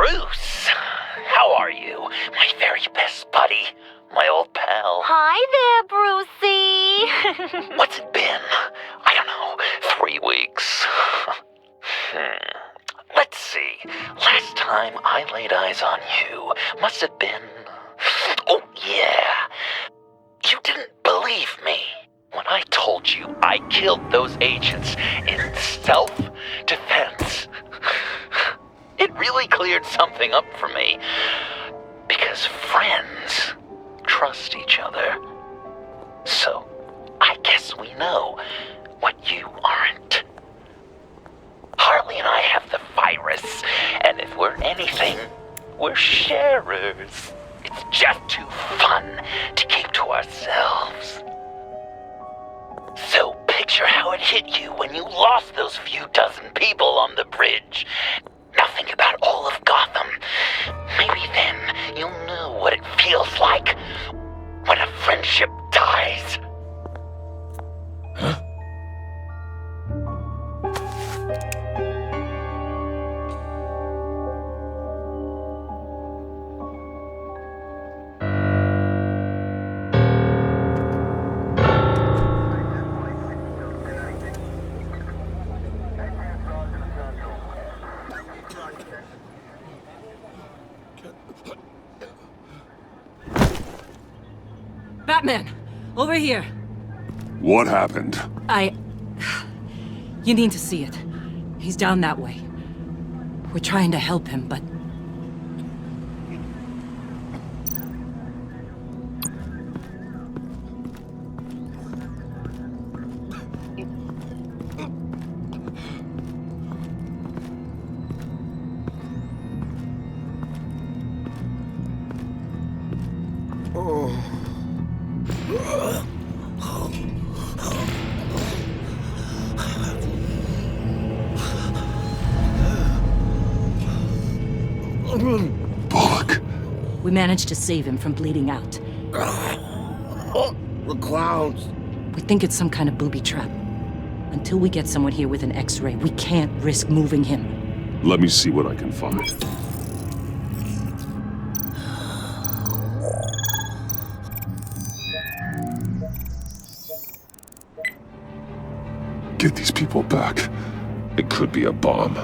Bruce, how are you? My very best buddy, my old pal. Hi there, Brucey. What's it been? I don't know, 3 weeks. Let's see. Last time I laid eyes on you must have been... Oh, yeah. You didn't believe me when I told you I killed those agents in self-defense. It really cleared something up for me. Because friends trust each other. So, I guess we know what you aren't. Harley and I have the virus, and if we're anything, we're sharers. It's just too fun to keep to ourselves. So picture how it hit you when you lost those few dozen people on the bridge. Now think about all of Gotham. Maybe then you'll know what it feels like when a friendship dies. Huh? Batman! Over here! What happened? You need to see it. He's down that way. We're trying to help him, but... Bullock. We managed to save him from bleeding out. The clowns. We think it's some kind of booby trap. Until we get someone here with an X-ray, we can't risk moving him. Let me see what I can find. Get these people back. It could be a bomb.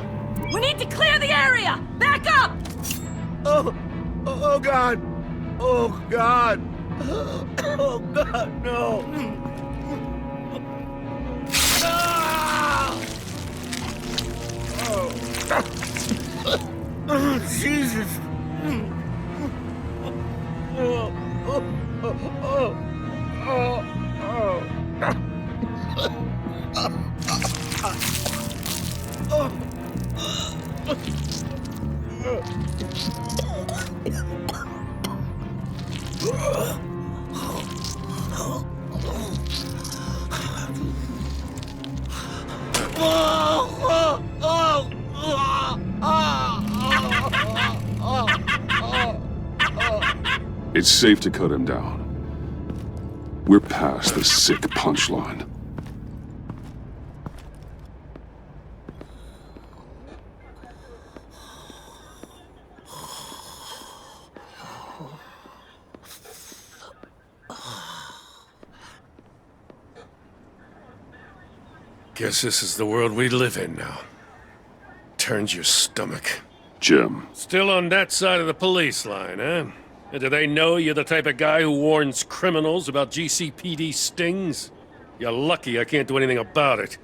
We need to clear the area! Back up! Oh God! Oh God! Oh God, no! Ah! Oh, Jesus! It's safe to cut him down. We're past the sick punchline. Guess this is the world we live in now. Turns your stomach. Jim. Still on that side of the police line, eh? And do they know you're the type of guy who warns criminals about GCPD stings? You're lucky I can't do anything about it.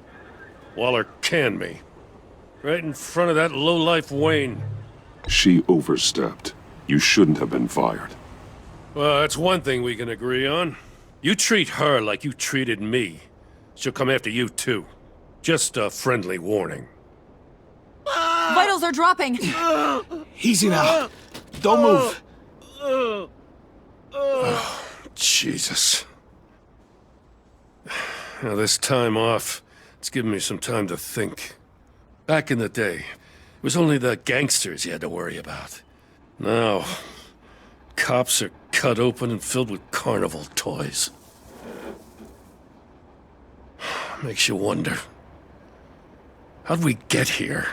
Waller canned me. Right in front of that lowlife Wayne. She overstepped. You shouldn't have been fired. Well, that's one thing we can agree on. You treat her like you treated me. She'll come after you, too. Just a friendly warning. Vitals are dropping! Easy now. Don't move. Jesus. Now, this time off, it's given me some time to think. Back in the day, it was only the gangsters you had to worry about. Now, cops are cut open and filled with carnival toys. Makes you wonder. How'd we get here?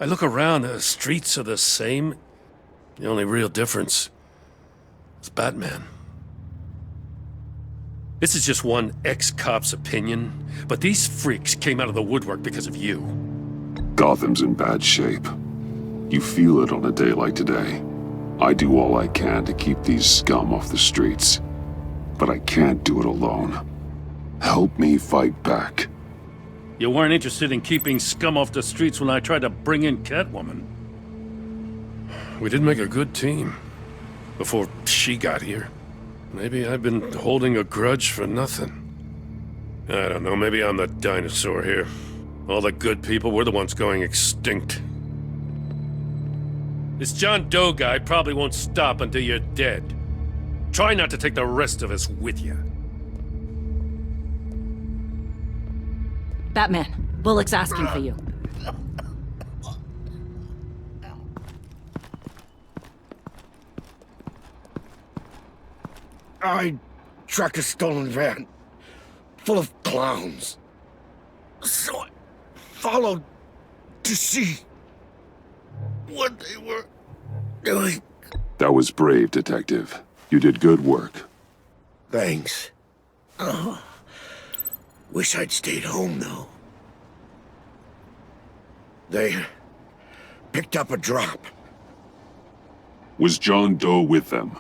I look around, the streets are the same. The only real difference is Batman. This is just one ex-cop's opinion, but these freaks came out of the woodwork because of you. Gotham's in bad shape. You feel it on a day like today. I do all I can to keep these scum off the streets, but I can't do it alone. Help me fight back. You weren't interested in keeping scum off the streets when I tried to bring in Catwoman. We did make a good team before she got here. Maybe I've been holding a grudge for nothing. I don't know, maybe I'm the dinosaur here. All the good people, we're the ones going extinct. This John Doe guy probably won't stop until you're dead. Try not to take the rest of us with you. Batman, Bullock's asking for you. I tracked a stolen van full of clowns. So I followed to see what they were doing. That was brave, Detective. You did good work. Thanks. Wish I'd stayed home, though. They picked up a drop. Was John Doe with them?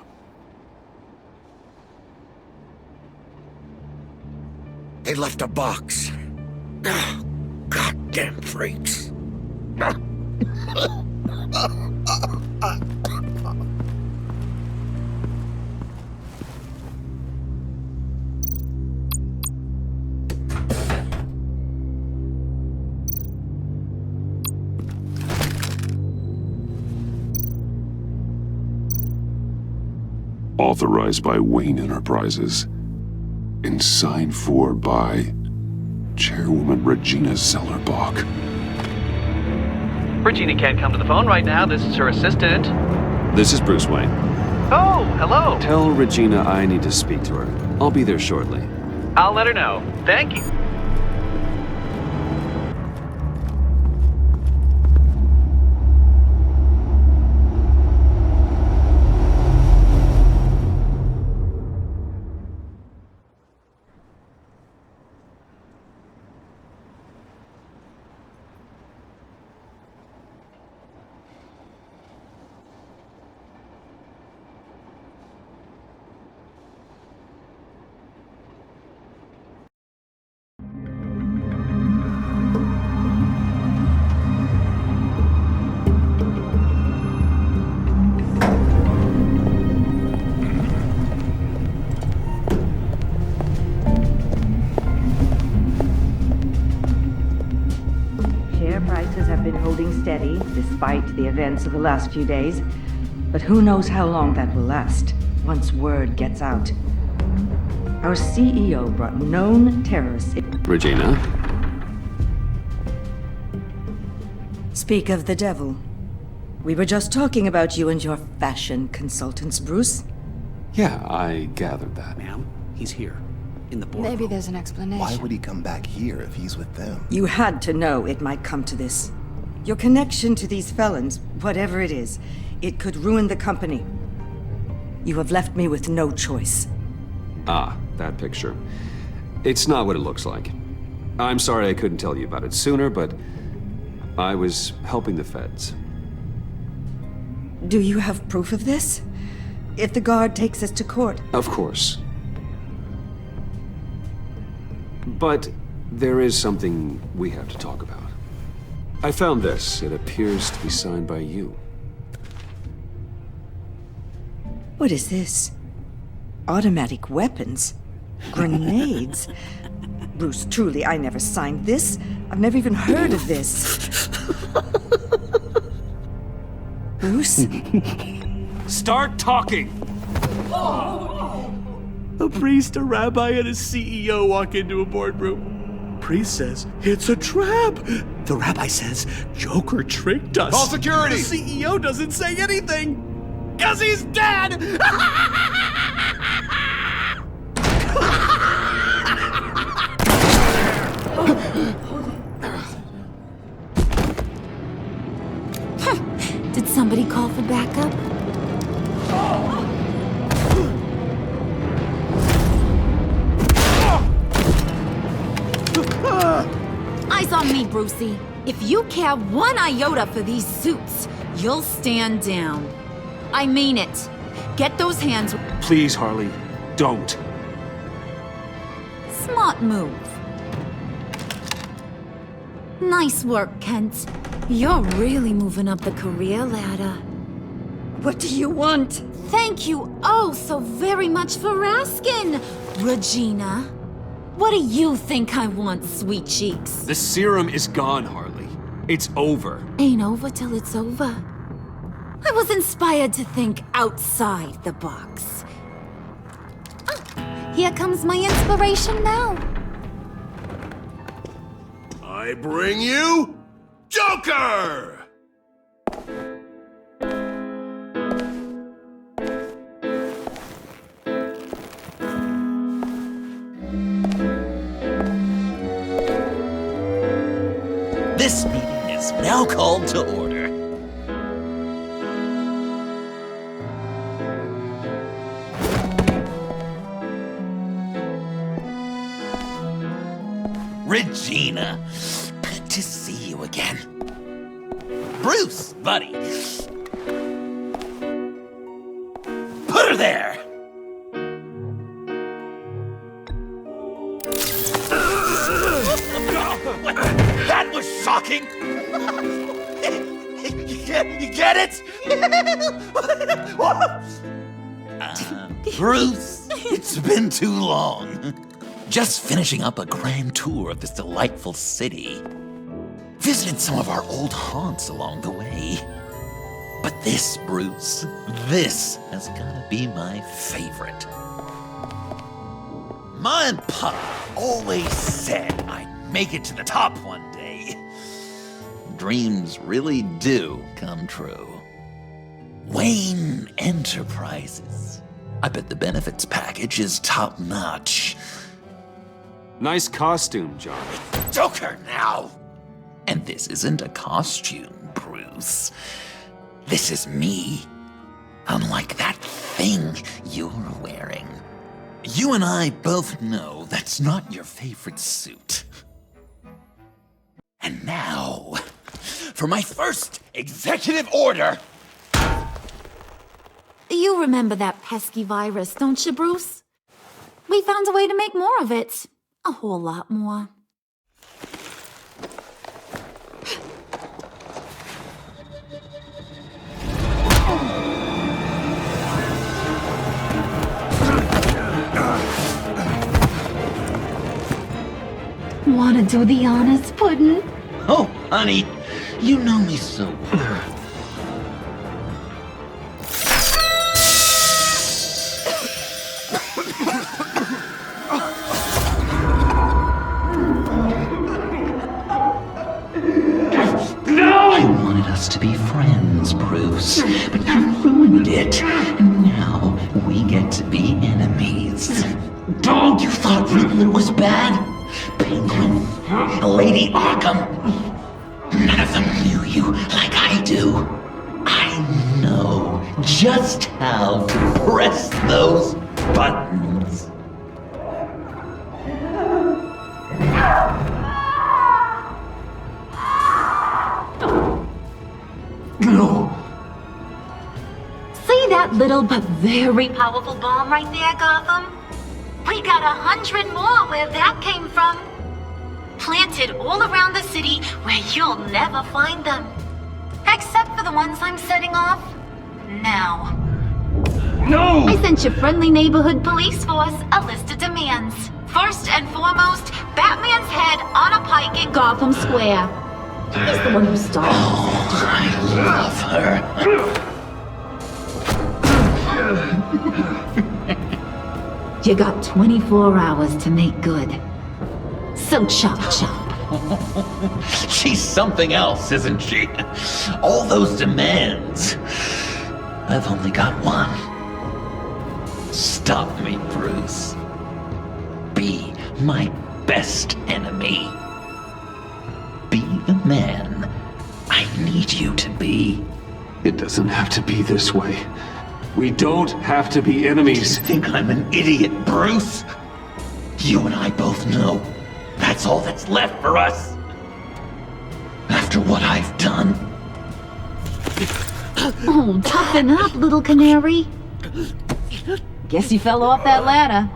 They left a box. Goddamn freaks. Authorized by Wayne Enterprises. And signed for by Chairwoman Regina Zellerbach. Regina can't come to the phone right now. This is her assistant. This is Bruce Wayne. Oh, hello. Tell Regina I need to speak to her. I'll be there shortly. I'll let her know. Thank you. Prices have been holding steady despite the events of the last few days. But who knows how long that will last once word gets out. Our CEO brought known terrorists in. Regina? Speak of the devil. We were just talking about you and your fashion consultants, Bruce. Yeah, I gathered that. Ma'am, he's here. In the boardroom. Maybe there's an explanation. Why would he come back here if he's with them? You had to know it might come to this. Your connection to these felons, whatever it is, it could ruin the company. You have left me with no choice. Ah, that picture. It's not what it looks like. I'm sorry I couldn't tell you about it sooner, but I was helping the feds. Do you have proof of this? If the guard takes us to court? Of course. But there is something we have to talk about. I found this. It appears to be signed by you. What is this? Automatic weapons? Grenades? Bruce, truly, I never signed this. I've never even heard of this. Bruce? Start talking! A priest, a rabbi, and a CEO walk into a boardroom. Priest says, it's a trap. The rabbi says, Joker tricked us. Call security! The CEO doesn't say anything, 'cause he's dead! for backup? Eyes on me, Brucey. If you care one iota for these suits, you'll stand down. I mean it. Get those hands. Please, Harley, don't. Smart move. Nice work, Kent. You're really moving up the career ladder. What do you want? Thank you oh so very much for asking, Regina. What do you think I want, sweet cheeks? The serum is gone, Harley. It's over. Ain't over till it's over. I was inspired to think outside the box. Ah, here comes my inspiration now. I bring you Joker! This meeting is now called to order. Regina, good to see you again. Bruce, buddy. Put her there! That was shocking! You get it? Bruce, it's been too long. Just finishing up a grand tour of this delightful city. Visited some of our old haunts along the way. But this, Bruce, this has gotta be my favorite. Ma and Pop always said I'd make it to the top one day. Dreams really do come true. Wayne Enterprises. I bet the benefits package is top notch. Nice costume, John. Joker now! And this isn't a costume, Bruce. This is me. Unlike that thing you're wearing. You and I both know that's not your favorite suit. And now, for my first executive order. You remember that pesky virus, don't you, Bruce? We found a way to make more of it. A whole lot more. Wanna do the honors, Puddin'? Oh, honey, you know me so well. I wanted us to be friends, Bruce, but you ruined it. And now we get to be enemies. Dog, you thought Riddler was bad? Penguin, Lady Arkham. None of them knew you like I do. I know just how to press those buttons. No. See that little but very powerful bomb right there, Gotham? We got 100 more where that came from. Planted all around the city where you'll never find them. Except for the ones I'm setting off now. No! I sent your friendly neighborhood police force a list of demands. First and foremost, Batman's head on a pike in Gotham Square. He's the one who started. Oh, I love her. You got 24 hours to make good. So chop chop. She's something else, isn't she? All those demands. I've only got one. Stop me, Bruce. Be my best enemy. Be the man I need you to be. It doesn't have to be this way. We don't have to be enemies. You think I'm an idiot, Bruce? You and I both know that's all that's left for us. After what I've done. Oh, toughen up, little canary. Guess you fell off that ladder.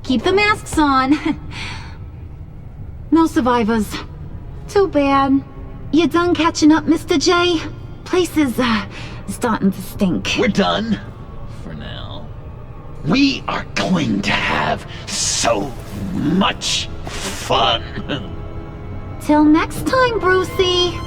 Keep the masks on. No survivors. Too bad. You done catching up, Mr. J? Place is, starting to stink. We're done. For now. We are going to have so much fun. Till next time, Brucey.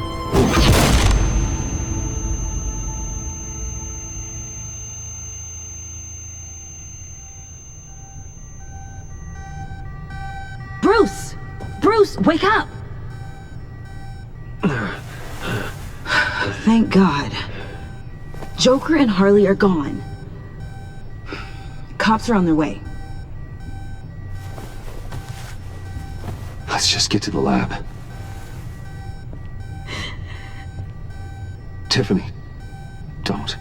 Bruce! Bruce, wake up! Thank God. Joker and Harley are gone. Cops are on their way. Let's just get to the lab. Tiffany, don't.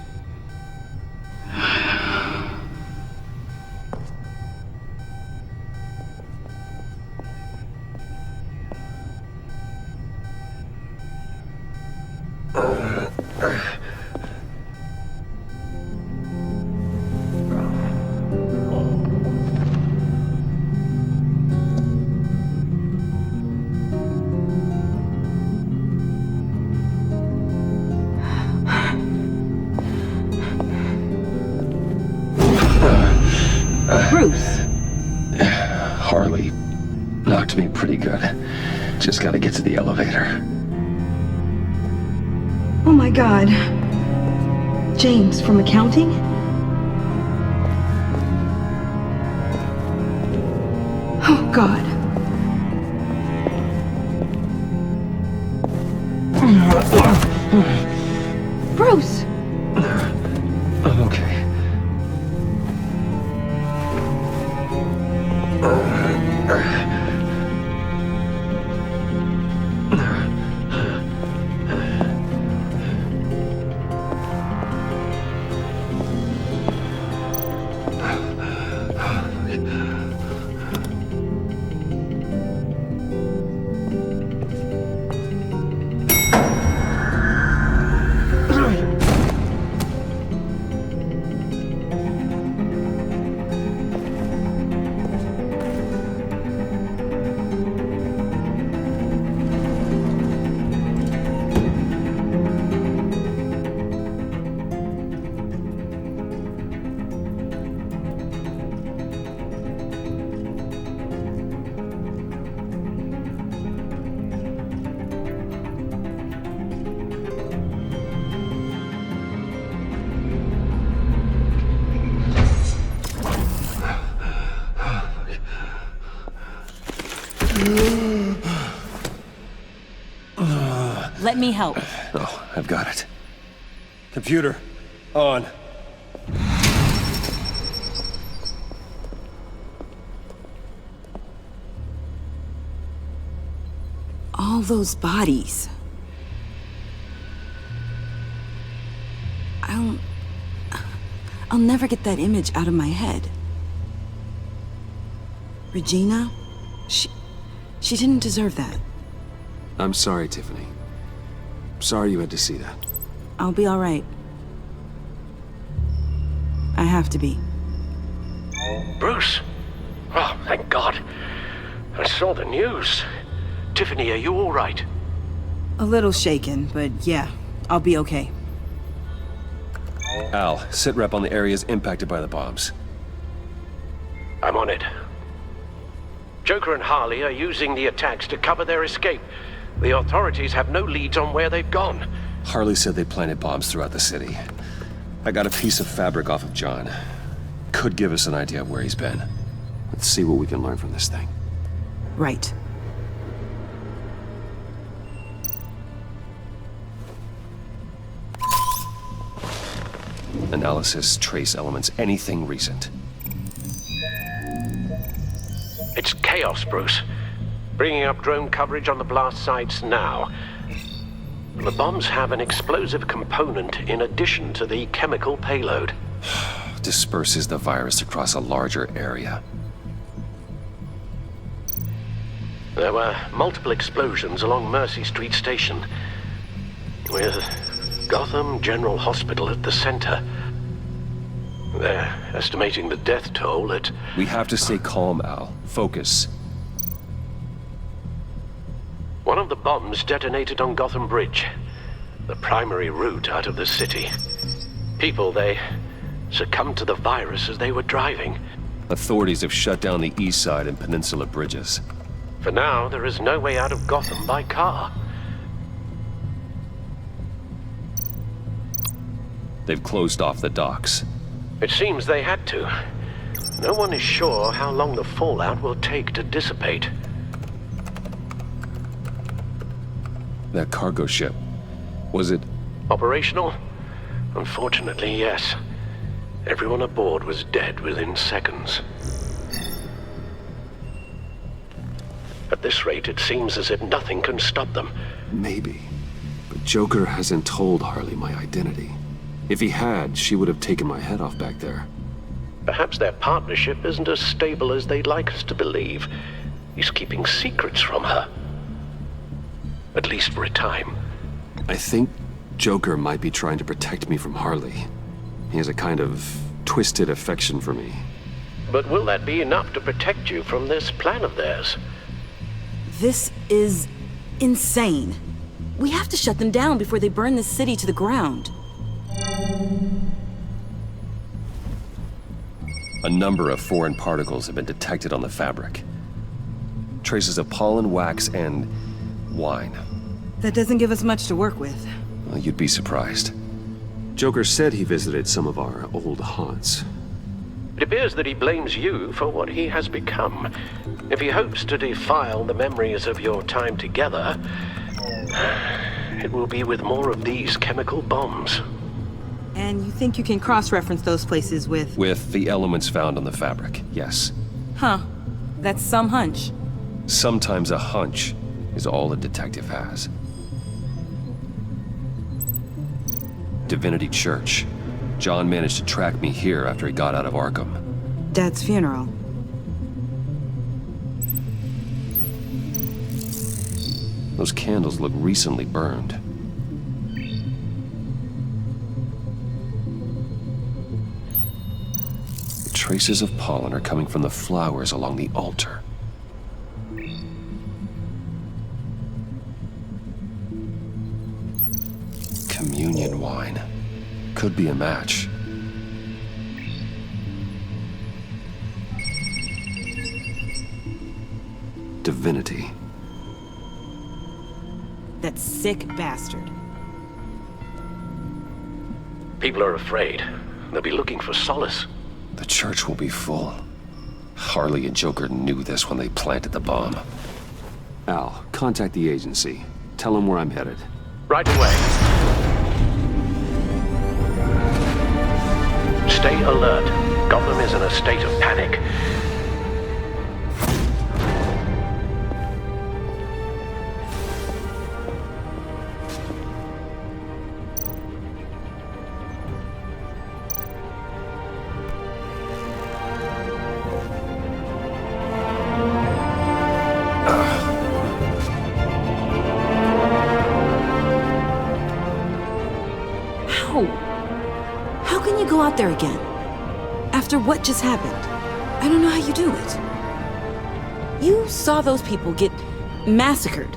Bruce! Harley knocked me pretty good. Just gotta get to the elevator. Oh my God. James, from accounting? Oh God. Bruce! I'm okay. Let me help. Oh, I've got it. Computer, on. All those bodies. I'll never get that image out of my head. Regina, she didn't deserve that. I'm sorry, Tiffany. Sorry you had to see that. I'll be all right. I have to be. Bruce? Oh, thank God. I saw the news. Tiffany, are you all right? A little shaken, but yeah, I'll be okay. Al, sit rep on the areas impacted by the bombs. I'm on it. Joker and Harley are using the attacks to cover their escape. The authorities have no leads on where they've gone. Harley said they planted bombs throughout the city. I got a piece of fabric off of John. Could give us an idea of where he's been. Let's see what we can learn from this thing. Right. Analysis, trace elements, anything recent. It's chaos, Bruce. Bringing up drone coverage on the blast sites now. The bombs have an explosive component in addition to the chemical payload. Disperses the virus across a larger area. There were multiple explosions along Mercy Street Station, with Gotham General Hospital at the center. They're estimating the death toll at... We have to stay calm, Al. Focus. One of the bombs detonated on Gotham Bridge, the primary route out of the city. People, they succumbed to the virus as they were driving. Authorities have shut down the east side and peninsula bridges. For now, there is no way out of Gotham by car. They've closed off the docks. It seems they had to. No one is sure how long the fallout will take to dissipate. That cargo ship, was it... Operational? Unfortunately, yes. Everyone aboard was dead within seconds. At this rate, it seems as if nothing can stop them. Maybe. But Joker hasn't told Harley my identity. If he had, she would have taken my head off back there. Perhaps their partnership isn't as stable as they'd like us to believe. He's keeping secrets from her. At least for a time. I think Joker might be trying to protect me from Harley. He has a kind of twisted affection for me. But will that be enough to protect you from this plan of theirs? This is insane. We have to shut them down before they burn this city to the ground. A number of foreign particles have been detected on the fabric. Traces of pollen, wax, and wine. That doesn't give us much to work with. Well, you'd be surprised. Joker said he visited some of our old haunts. It appears that he blames you for what he has become. If he hopes to defile the memories of your time together, it will be with more of these chemical bombs. And you think you can cross-reference those places with... With the elements found on the fabric, yes. Huh. That's some hunch. Sometimes a hunch is all a detective has. Divinity Church. John managed to track me here after he got out of Arkham. Dad's funeral. Those candles look recently burned. The traces of pollen are coming from the flowers along the altar. Communion wine. Could be a match. Divinity. That sick bastard. People are afraid. They'll be looking for solace. The church will be full. Harley and Joker knew this when they planted the bomb. Al, contact the agency. Tell them where I'm headed. Right away. Stay alert. Gotham is in a state of panic. How can you go out there again? After what just happened? I don't know how you do it. You saw those people get massacred.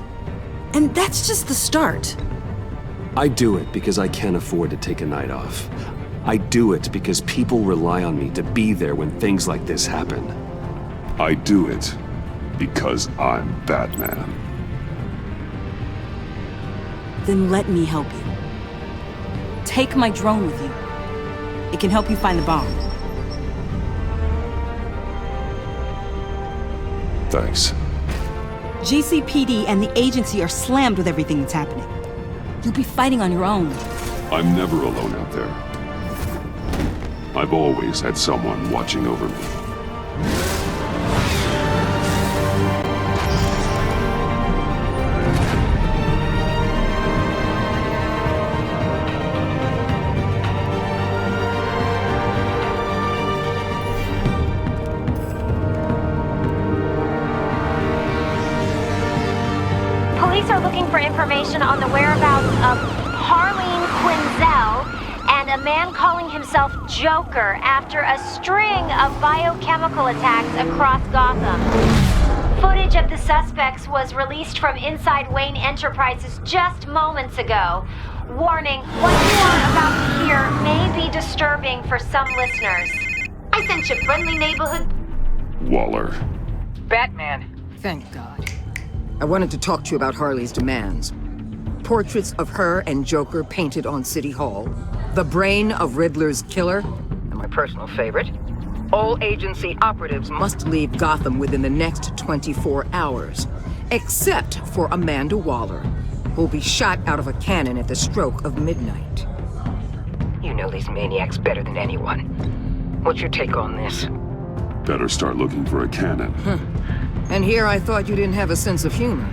And that's just the start. I do it because I can't afford to take a night off. I do it because people rely on me to be there when things like this happen. I do it because I'm Batman. Then let me help you. Take my drone with you. It can help you find the bomb. Thanks. GCPD and the agency are slammed with everything that's happening. You'll be fighting on your own. I'm never alone out there. I've always had someone watching over me. Police are looking for information on the whereabouts of Harleen Quinzel and a man calling himself Joker after a string of biochemical attacks across Gotham. Footage of the suspects was released from inside Wayne Enterprises just moments ago. Warning, what you are about to hear may be disturbing for some listeners. I sent you friendly neighborhood... Waller. Batman. Thank God. I wanted to talk to you about Harley's demands. Portraits of her and Joker painted on City Hall. The brain of Riddler's killer. And my personal favorite. All agency operatives must leave Gotham within the next 24 hours. Except for Amanda Waller, who'll be shot out of a cannon at the stroke of midnight. You know these maniacs better than anyone. What's your take on this? Better start looking for a cannon. And here I thought you didn't have a sense of humor.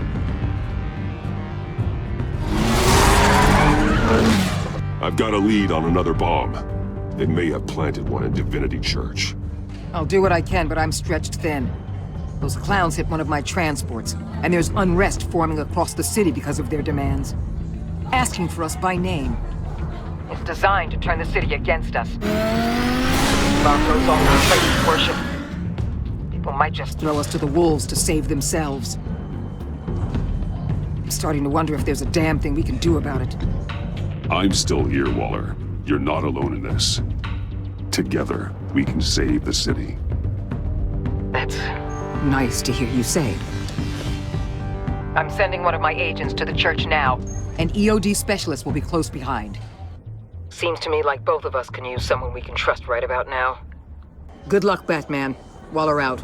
I've got a lead on another bomb. They may have planted one in Divinity Church. I'll do what I can, but I'm stretched thin. Those clowns hit one of my transports, and there's unrest forming across the city because of their demands. Asking for us by name. It's designed to turn the city against us. Bomb goes off for Satan's worship. People might just throw us to the wolves to save themselves. I'm starting to wonder if there's a damn thing we can do about it. I'm still here, Waller. You're not alone in this. Together, we can save the city. That's nice to hear you say. I'm sending one of my agents to the church now. An EOD specialist will be close behind. Seems to me like both of us can use someone we can trust right about now. Good luck, Batman. Waller out.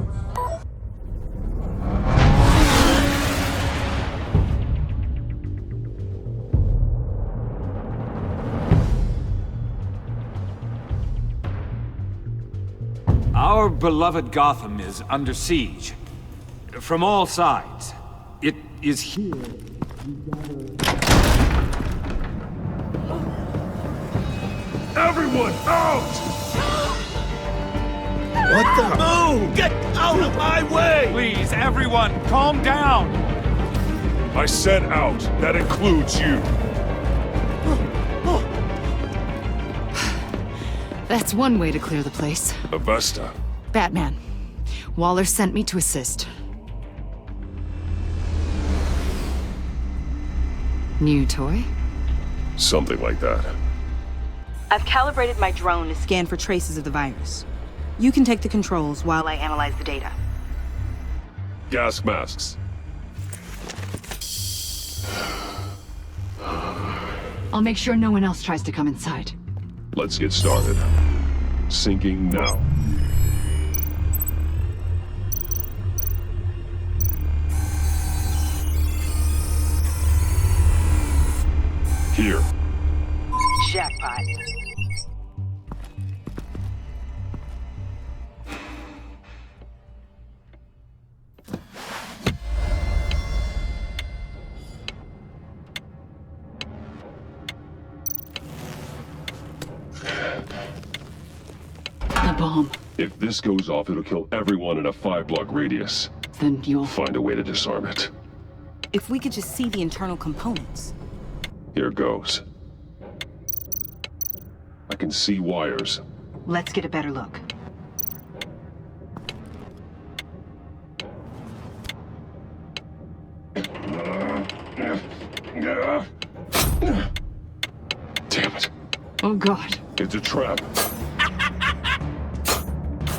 Our beloved Gotham is under siege. From all sides. It is here. Everyone, out! What the? Move! Get out of my way! Please, everyone, calm down! I said out. That includes you. That's one way to clear the place. Avesta. Batman. Waller sent me to assist. New toy? Something like that. I've calibrated my drone to scan for traces of the virus. You can take the controls while I analyze the data. Gas masks. I'll make sure no one else tries to come inside. Let's get started. Syncing now. Here. Jackpot. The bomb. If this goes off, it'll kill everyone in a 5-block radius. Then you'll find a way to disarm it. If we could just see the internal components. Here goes. I can see wires. Let's get a better look. Damn it. Oh, God. It's a trap.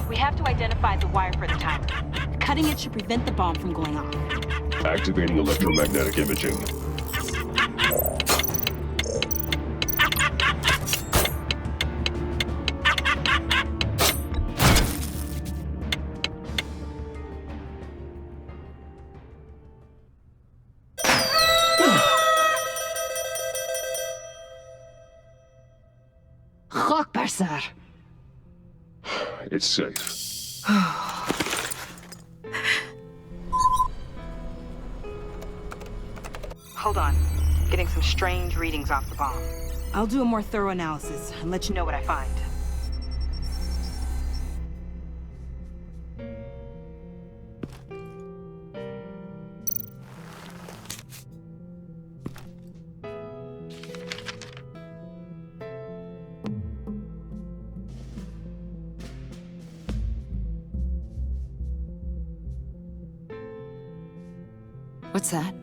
We have to identify the wire for the timer. Cutting it should prevent the bomb from going off. Activating electromagnetic imaging. Rockbarsar. It's safe. Hold on. Getting some strange readings off the bomb. I'll do a more thorough analysis and let you know what I find. What's that?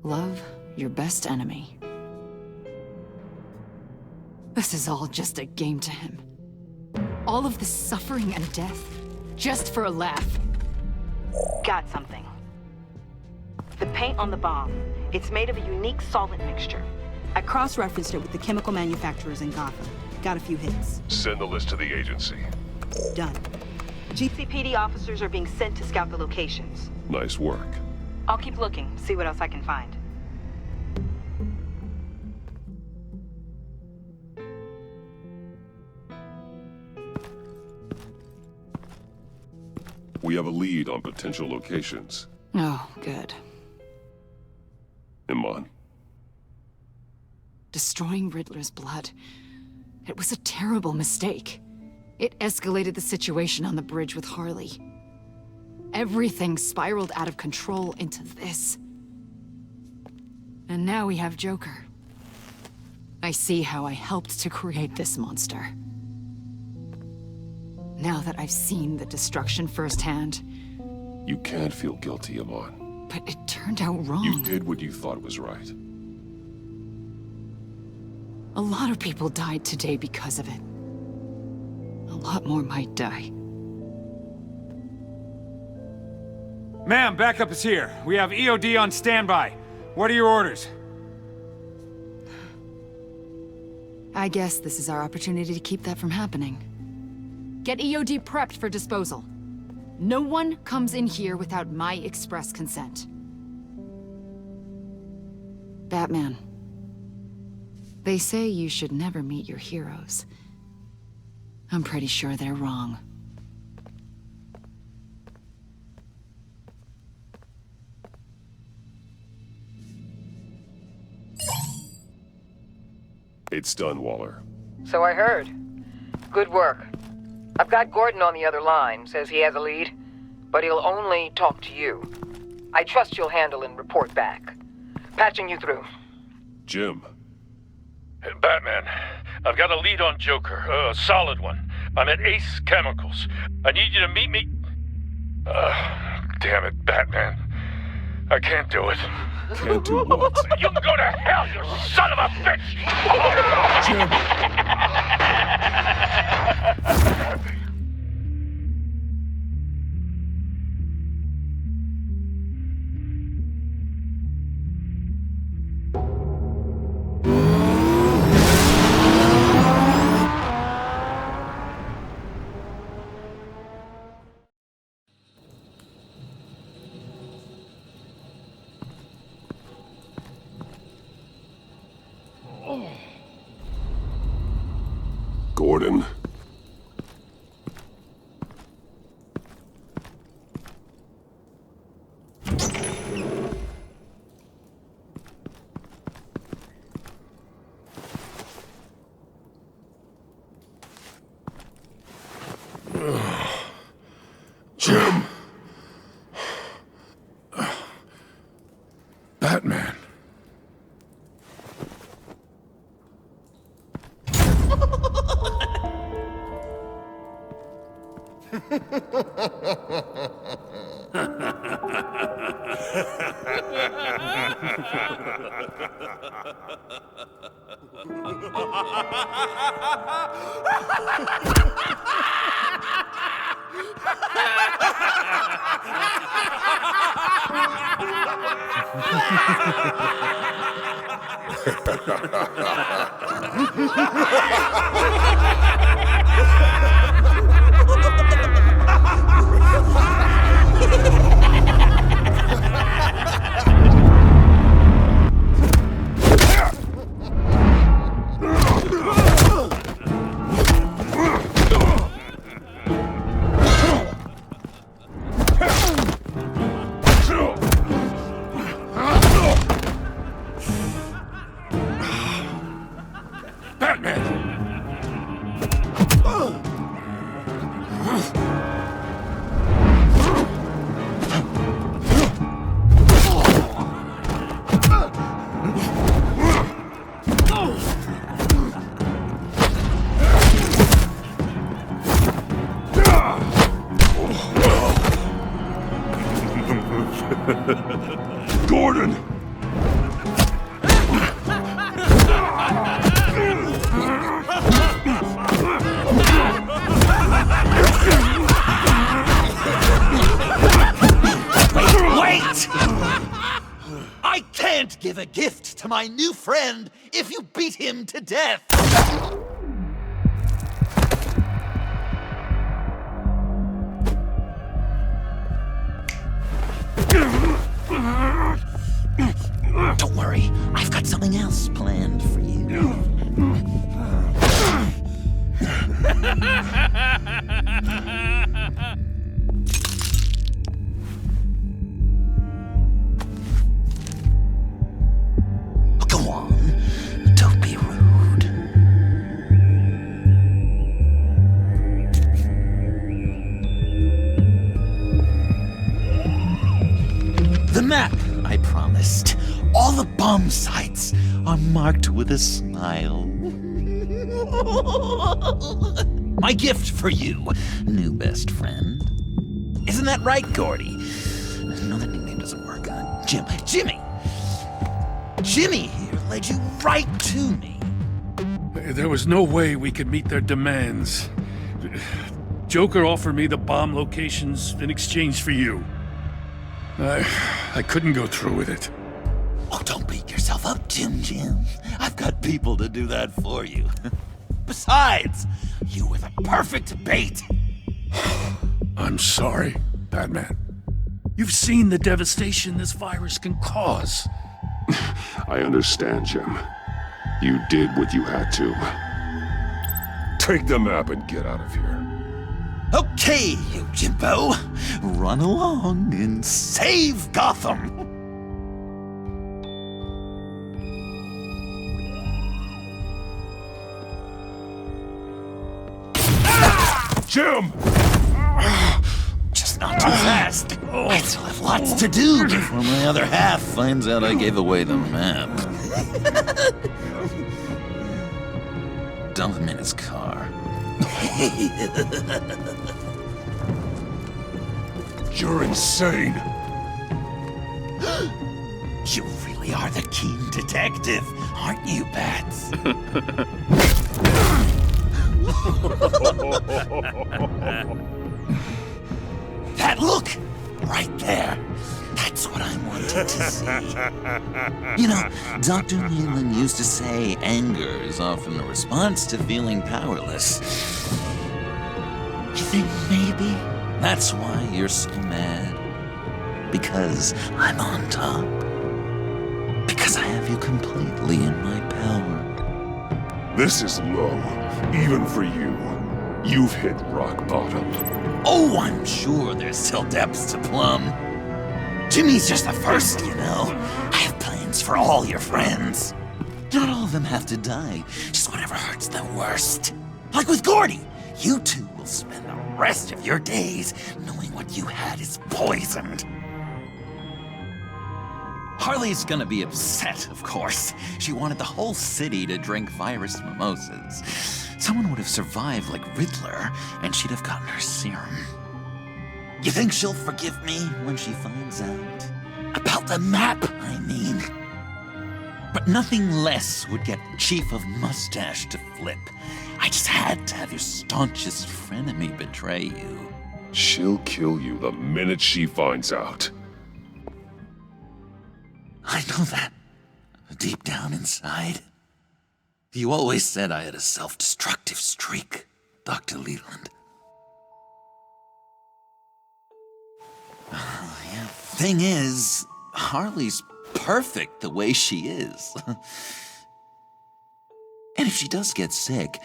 Love your best enemy. This is all just a game to him. All of this suffering and death, just for a laugh. Got something. The paint on the bomb, it's made of a unique solvent mixture. I cross-referenced it with the chemical manufacturers in Gotham. Got a few hits. Send the list to the agency. Done. GCPD officers are being sent to scout the locations. Nice work. I'll keep looking, see what else I can find. We have a lead on potential locations. Oh, good. Iman. Destroying Riddler's blood. It was a terrible mistake. It escalated the situation on the bridge with Harley. Everything spiraled out of control into this. And now we have Joker. I see how I helped to create this monster. Now that I've seen the destruction firsthand... You can't feel guilty, Iman. But it turned out wrong. You did what you thought was right. A lot of people died today because of it. A lot more might die. Ma'am, backup is here. We have EOD on standby. What are your orders? I guess this is our opportunity to keep that from happening. Get EOD prepped for disposal. No one comes in here without my express consent. Batman. They say you should never meet your heroes. I'm pretty sure they're wrong. It's done, Waller. So I heard. Good work. I've got Gordon on the other line, says he has a lead, but he'll only talk to you. I trust you'll handle and report back. Patching you through. Jim. Batman, I've got a lead on Joker, a solid one. I'm at Ace Chemicals. I need you to meet me... damn it, Batman. I can't do it. Can't do what? You can go to hell, you son of a bitch! Gordon. Jim. Batman. Gordon! Wait! I can't give a gift to my new friend if you beat him to death! Don't worry, I've got something else planned for you. Go on, don't be rude. The map I promised. All the bomb sites are marked with a smile. My gift for you, new best friend. Isn't that right, Gordy? No, that nickname doesn't work. Jimmy! Jimmy here led you right to me. There was no way we could meet their demands. Joker offered me the bomb locations in exchange for you. I couldn't go through with it. Oh, don't beat yourself up, Jim. I've got people to do that for you. Besides, you were the perfect bait. I'm sorry, Batman. You've seen the devastation this virus can cause. I understand, Jim. You did what you had to. Take the map and get out of here. Okay, you Jimbo. Run along and save Gotham. Jim! Just not too fast. I still have lots to do before my other half finds out I gave away the map. Dump him in his car. You're insane. You really are the keen detective, aren't you, Bats? That look! Right there. That's what I wanted to see. You know, Dr. Leland used to say anger is often a response to feeling powerless. You think maybe that's why you're so mad? Because I'm on top? Because I have you completely in my power? This is low, even for you. You've hit rock bottom. Oh, I'm sure there's still depths to plumb. Jimmy's just the first, you know. I have plans for all your friends. Not all of them have to die, just whatever hurts them worst. Like with Gordy, you two will spend the rest of your days knowing what you had is poisoned. Harley's gonna be upset, of course. She wanted the whole city to drink virus mimosas. Someone would have survived like Riddler, and she'd have gotten her serum. You think she'll forgive me when she finds out? About the map, I mean. But nothing less would get Chief of Mustache to flip. I just had to have your staunchest frenemy betray you. She'll kill you the minute she finds out. I know that. Deep down inside. You always said I had a self-destructive streak, Dr. Leland. Yeah. Thing is, Harley's perfect the way she is. And if she does get sick,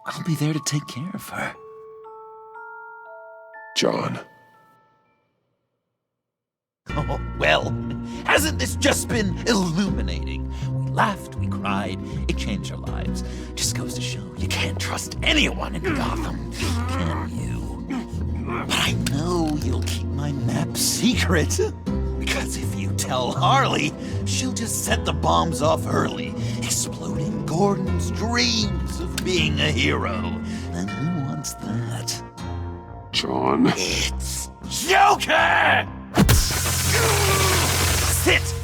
I'll be there to take care of her. John. Oh, well, hasn't this just been illuminating? We laughed, we cried, it changed our lives. Just goes to show you can't trust anyone in Gotham, can you? But I know you'll keep my map secret. Because if you tell Harley, she'll just set the bombs off early, exploding Gordon's dreams of being a hero. And who wants that? John. It's Joker! That's it!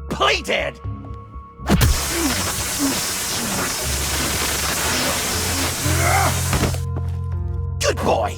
Play dead! Good boy!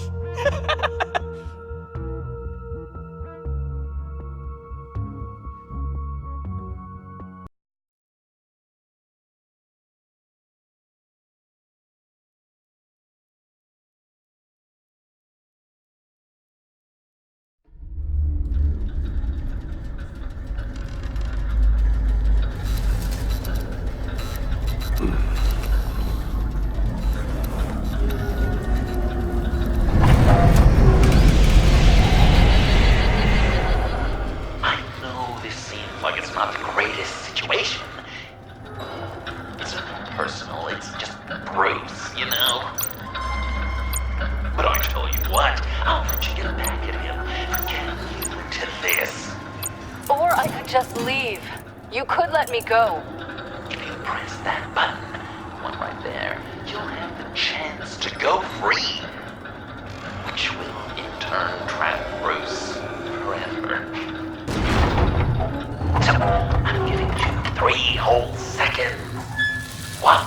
Go. If you press that button, one right there, you'll have the chance to go free, which will in turn trap Bruce forever. So, I'm giving you 3 whole seconds. 1,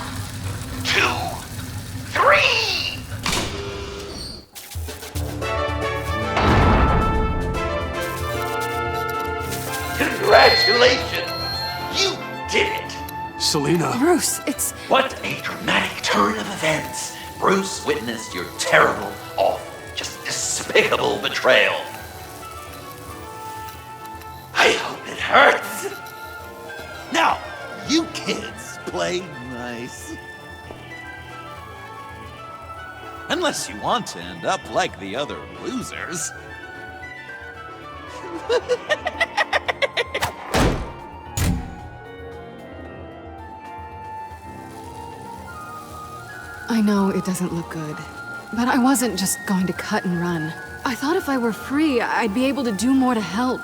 2, 3! Congratulations! You did it! Selina. Bruce, it's... What a dramatic turn of events. Bruce witnessed your terrible, awful, just despicable betrayal. I hope it hurts. Now, you kids play nice. Unless you want to end up like the other losers. I know it doesn't look good, but I wasn't just going to cut and run. I thought if I were free, I'd be able to do more to help.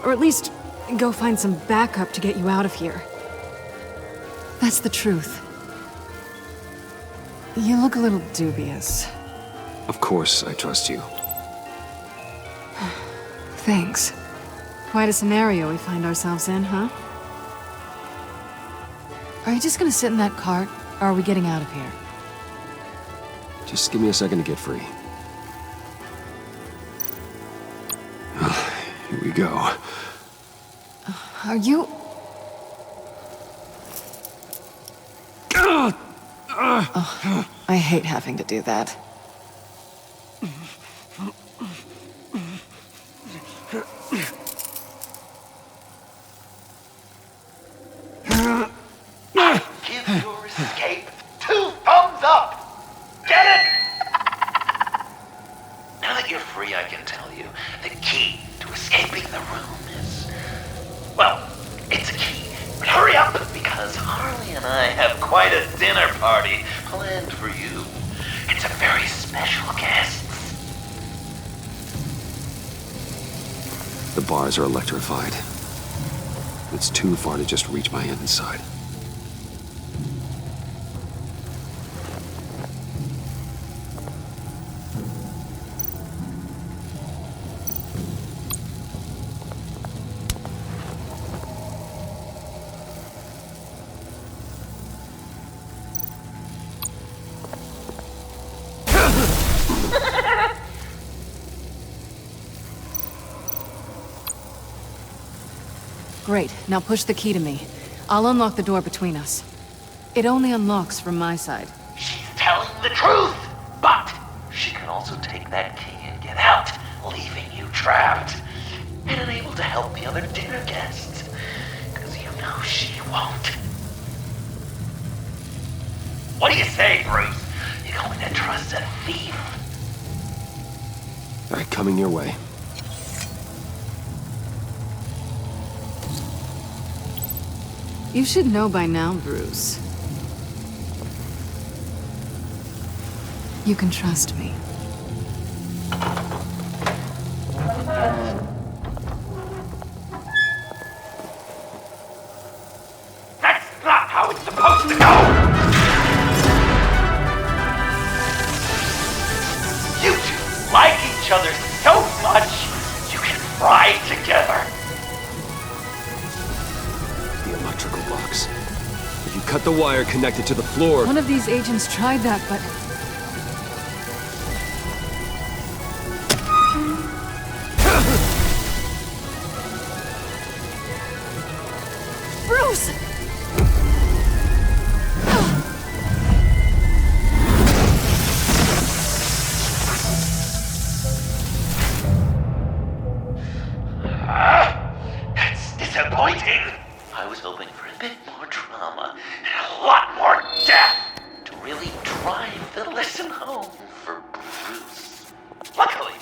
Or at least go find some backup to get you out of here. That's the truth. You look a little dubious. Of course, I trust you. Thanks. Quite a scenario we find ourselves in, huh? Are you just gonna sit in that cart, or are we getting out of here? Just give me a second to get free. Here we go. Are you... Oh, I hate having to do that. Give your escape 2 thumbs up! Get it? Now that you're free, I can tell you, the key to escaping the room is... Well, it's a key, but hurry up, because Harley and I have quite a dinner party planned for you. It's a very special guest. The bars are electrified. It's too far to just reach my hand inside. Great, now push the key to me. I'll unlock the door between us. It only unlocks from my side. She's telling the truth, but she can also take that key and get out, leaving you trapped and unable to help the other dinner guests, because you know she won't. What do you say, Bruce? You going to trust a thief? All right, coming your way. You should know by now, Bruce. You can trust me. That's not how it's supposed to go! You two like each other so much! got the wire connected to the floor. One of these agents tried that, but... Bruce! That's disappointing. I was hoping for a bit more drama and a lot more death to really drive the lesson home for Bruce. Luckily,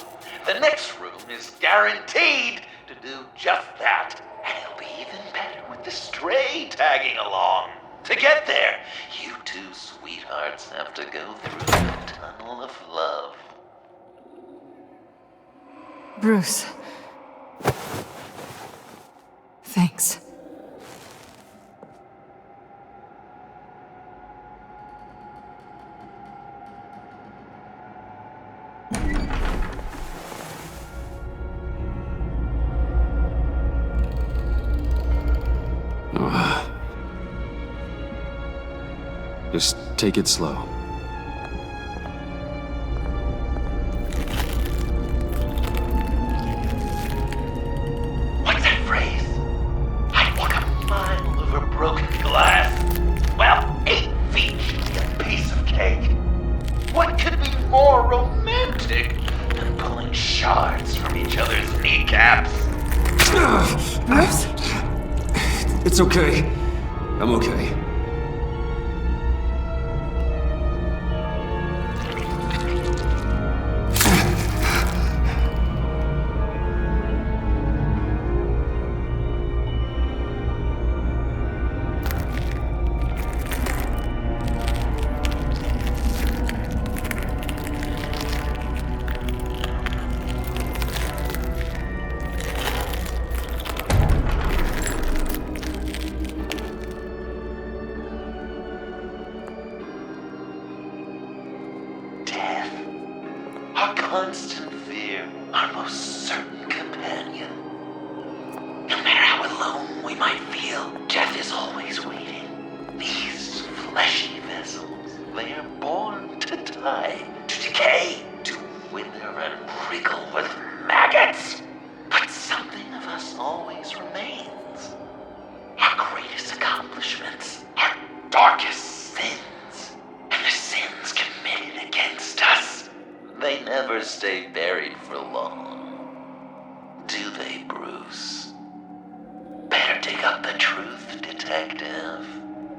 the next room is guaranteed to do just that, and it'll be even better with the stray tagging along. To get there, you two sweethearts have to go through the tunnel of love. Bruce. Thanks. Just take it slow. What's that phrase? I'd walk a mile over broken glass. Well, 8 feet is a piece of cake. What could be more romantic than pulling shards from each other's kneecaps? Bruce? It's okay. I'm okay. Our constant fear, our most certain companion. No matter how alone we might feel, death is always waiting. These fleshy vessels, they are born to die, to decay, to wither and wriggle with maggots. But something of us always remains. Our greatest accomplishments, our darkest sins, and the sins committed against us. They never stay buried for long. Do they, Bruce? Better dig up the truth, detective,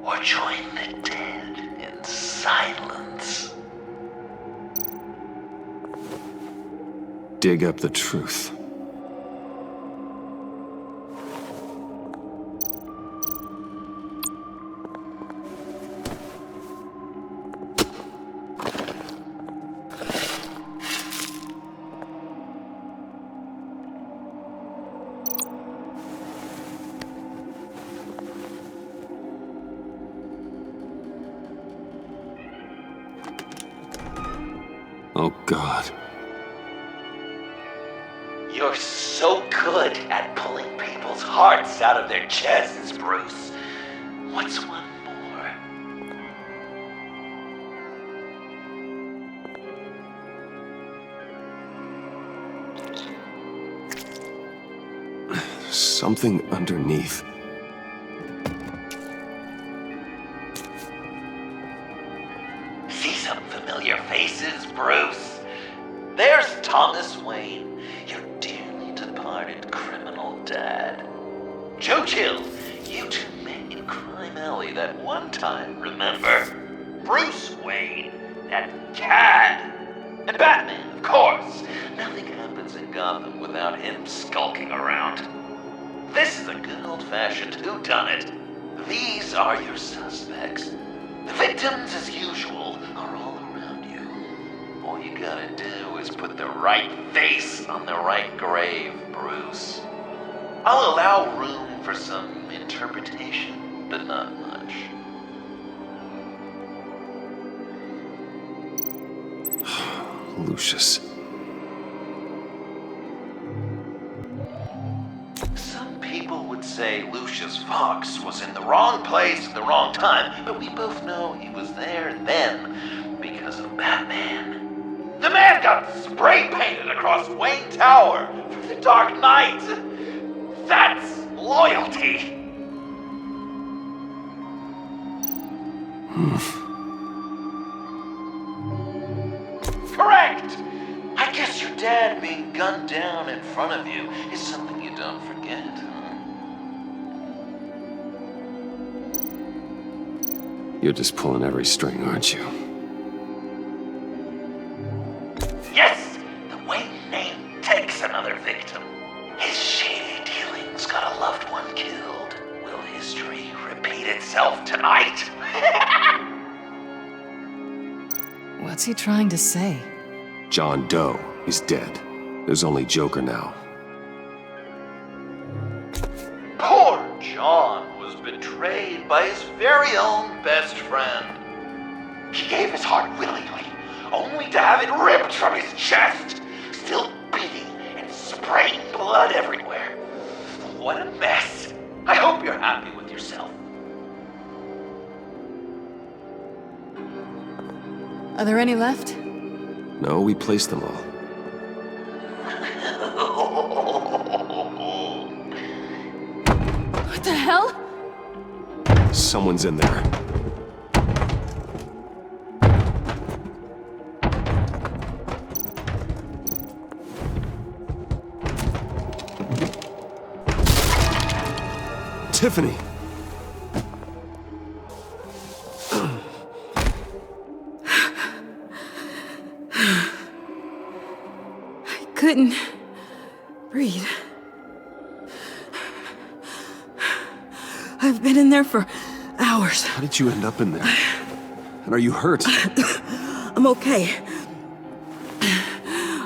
or join the dead in silence. Dig up the truth. Oh, God. You're so good at pulling people's hearts out of their chests, Bruce. What's one more? Something underneath. See some familiar faces, Bruce? There's Thomas Wayne, your dearly departed criminal dad. Joe Chill, you two met in Crime Alley that one time, remember? Bruce Wayne, that cad. And Batman, of course. Nothing happens in Gotham without him skulking around. This is a good old-fashioned whodunit. These are your suspects. The victims, as usual, are all around you. All you gotta do is put the right face on the right grave, Bruce. I'll allow room for some interpretation, but not much. Lucius. Some people would say say Lucius Fox was in the wrong place at the wrong time, but we both know he was there then because of Batman. The man got spray painted across Wayne Tower for the Dark Knight. That's loyalty. Correct! I guess your dad being gunned down in front of you is something you don't forget, huh? You're just pulling every string, aren't you? Yes! The Wayne name takes another victim. His shady dealings got a loved one killed. Will history repeat itself tonight? What's he trying to say? John Doe is dead. There's only Joker now. Poor John was betrayed by his very own best friend. He gave his heart willingly, only to have it ripped from his chest, still beating and spraying blood everywhere. What a mess. I hope you're happy with yourself. Are there any left? No, we placed them all. What the hell? Someone's in there. Tiffany! Couldn't breathe. I've been in there for hours. How did you end up in there? And are you hurt? I'm okay.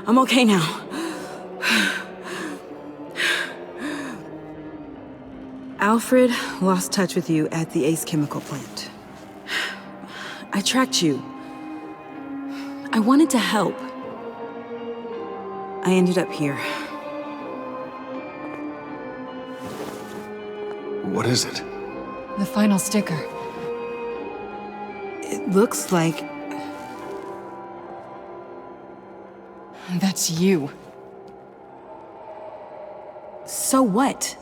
I'm okay now. Alfred lost touch with you at the Ace Chemical plant. I tracked you. I wanted to help. I ended up here. What is it? The final sticker. It looks like... That's you. So what?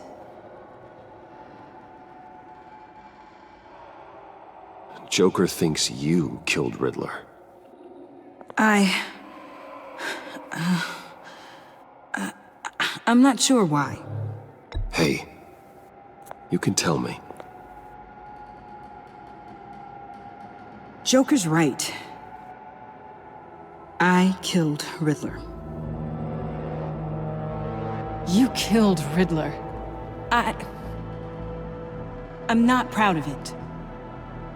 Joker thinks you killed Riddler. I'm not sure why. Hey, you can tell me. Joker's right. I killed Riddler. You killed Riddler. I'm not proud of it.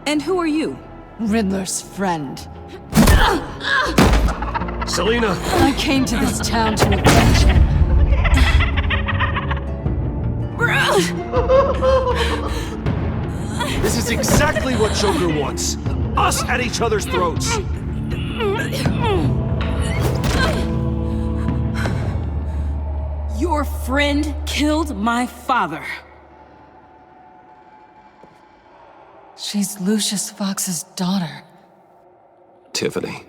And who are you? Riddler's friend. Selina! I came to this town to avenge him. This is exactly what Joker wants. Us at each other's throats. Your friend killed my father. She's Lucius Fox's daughter. Tiffany.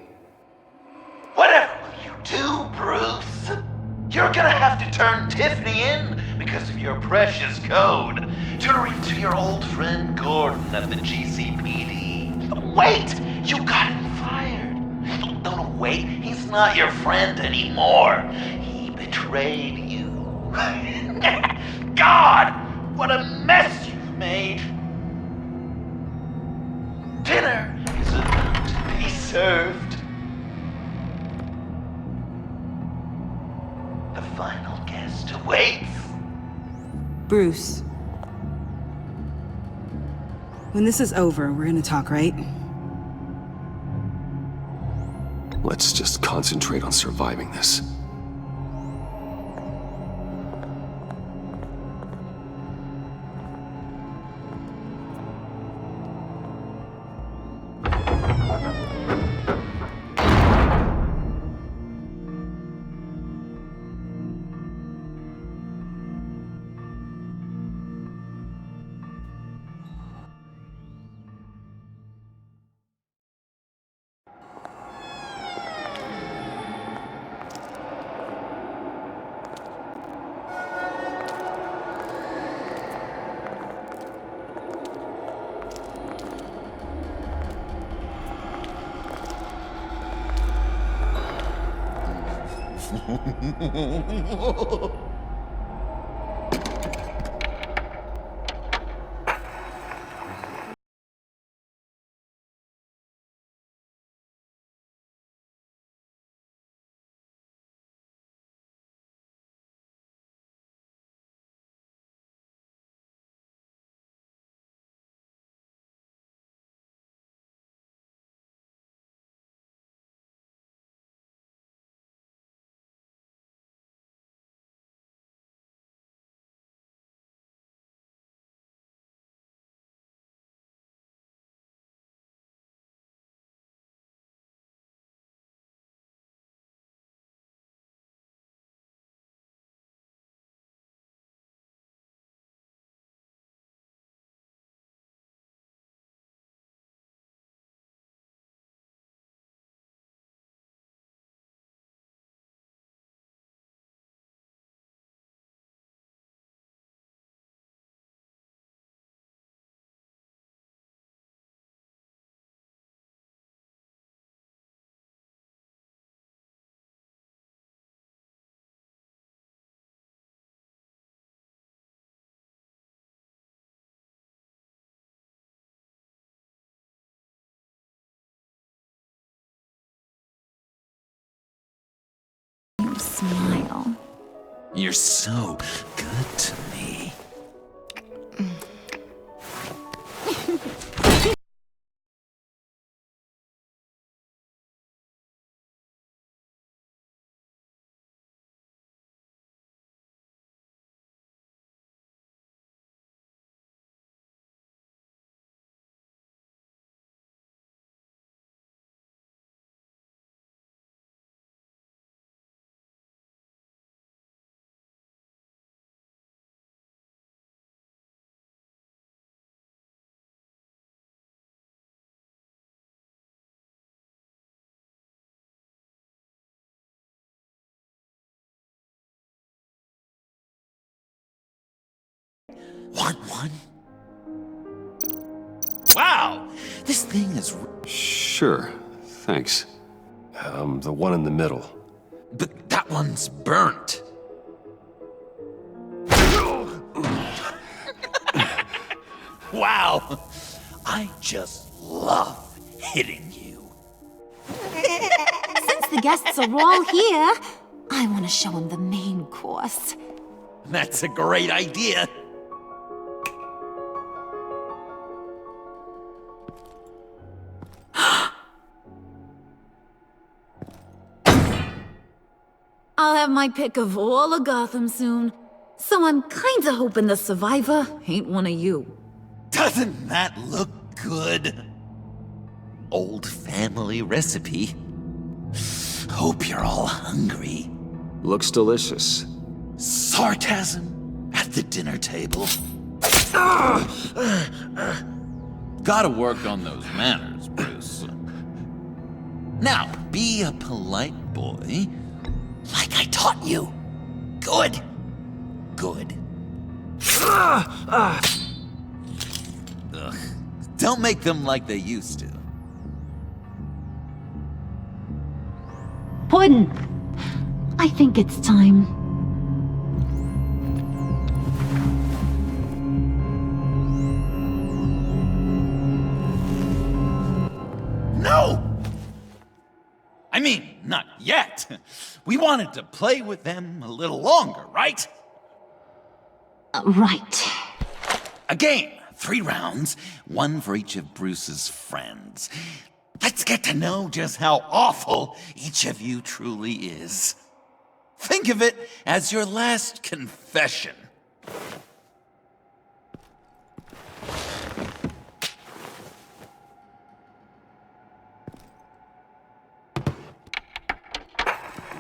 Whatever will you do, Bruce? You're gonna have to turn Tiffany in because of your precious code. Turn her into your old friend Gordon at the GCPD. Wait! You got him fired. No, wait. He's not your friend anymore. He betrayed you. God! What a mess you've made. Dinner is about to be served. The final guest awaits. Bruce. When this is over, we're gonna talk, right? Let's just concentrate on surviving this. Smile. You're so good to me. Want one? Wow! This thing is... Sure, thanks. The one in the middle. But that one's burnt. Wow! I just love hitting you. Since the guests are all here, I want to show them the main course. That's a great idea. I'll have my pick of all of Gotham soon, so I'm kinda hoping the survivor ain't one of you. Doesn't that look good? Old family recipe. Hope you're all hungry. Looks delicious. Sarcasm at the dinner table. Gotta work on those manners, Bruce. Now, be a polite boy, like I taught you. Good. Good. Ugh. Don't make them like they used to. Puddin', I think it's time. No! I mean, not yet. We wanted to play with them a little longer, right? Right. A game. 3 rounds, 1 for each of Bruce's friends. Let's get to know just how awful each of you truly is. Think of it as your last confession.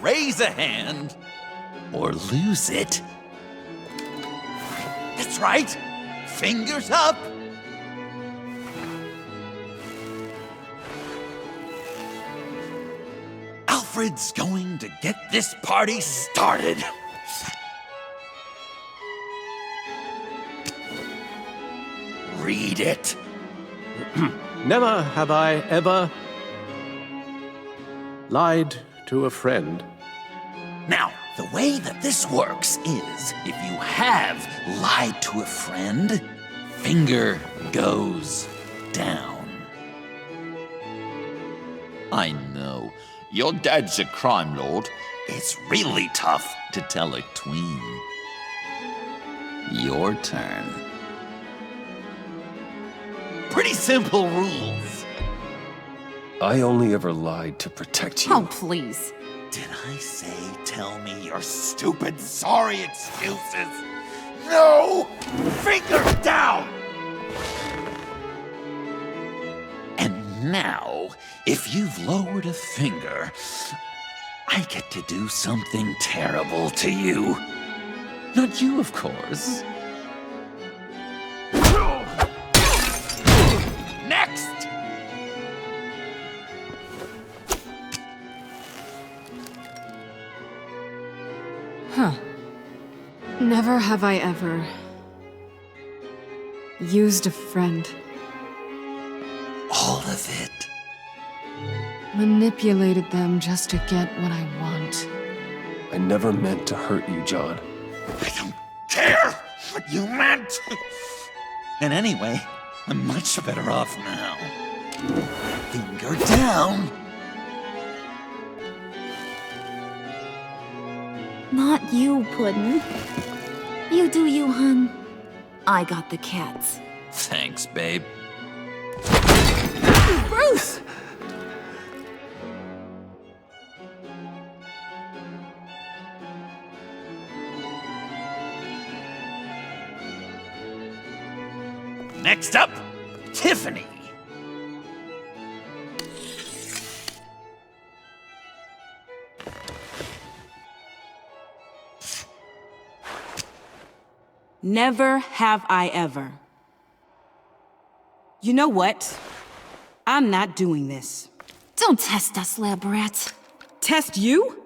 Raise a hand, or lose it. That's right. Fingers up. Alfred's going to get this party started. Read it. Never have I ever lied to a friend. Now, the way that this works is if you have lied to a friend, finger goes down. I know. Your dad's a crime lord. It's really tough to tell a tween. Your turn. Pretty simple rules. I only ever lied to protect you. Oh, please. Did I say tell me your stupid sorry excuses? No! Finger down! And now, if you've lowered a finger, I get to do something terrible to you. Not you, of course. Next! Huh. Never have I ever used a friend. All of it. Manipulated them just to get what I want. I never meant to hurt you, John. I don't care what you meant! And anyway, I'm much better off now. Finger down! Not you, Puddin'. You do you, hun. I got the cats. Thanks, babe. Bruce! Next up, Tiffany. Never have I ever. You know what? I'm not doing this. Don't test us, lab rat. Test you?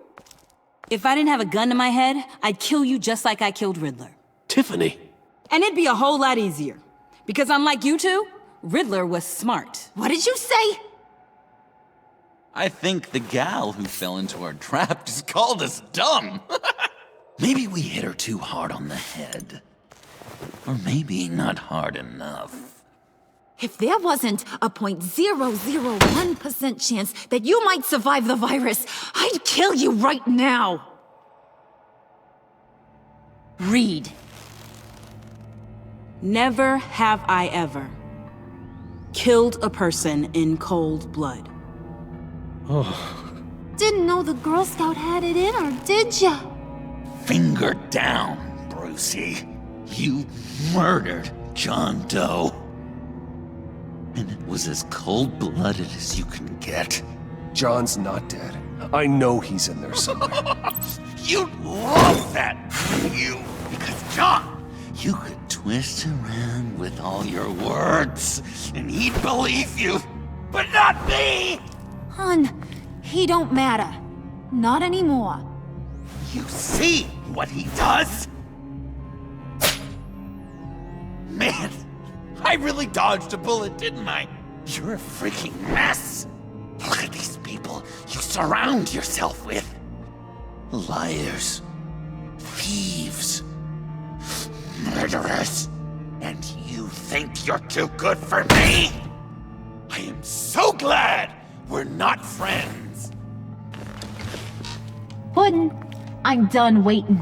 If I didn't have a gun to my head, I'd kill you just like I killed Riddler. Tiffany. And it'd be a whole lot easier. Because unlike you two, Riddler was smart. What did you say? I think the gal who fell into our trap just called us dumb. Maybe we hit her too hard on the head. Or maybe not hard enough. If there wasn't a 0.001% chance that you might survive the virus, I'd kill you right now. Read. Never have I ever killed a person in cold blood. Didn't know the Girl Scout had it in her, did ya? Finger down, Brucey. You murdered John Doe. And it was as cold-blooded as you can get. John's not dead. I know he's in there somewhere. You'd love that, you. Because, John, you could twist around with all your words, and he'd believe you. But not me! Hun, he don't matter. Not anymore. You see what he does? Man, I really dodged a bullet, didn't I? You're a freaking mess. Look at these people you surround yourself with. Liars. Thieves. Murderers. And you think you're too good for me? I am so glad we're not friends. Puddin', I'm done waiting.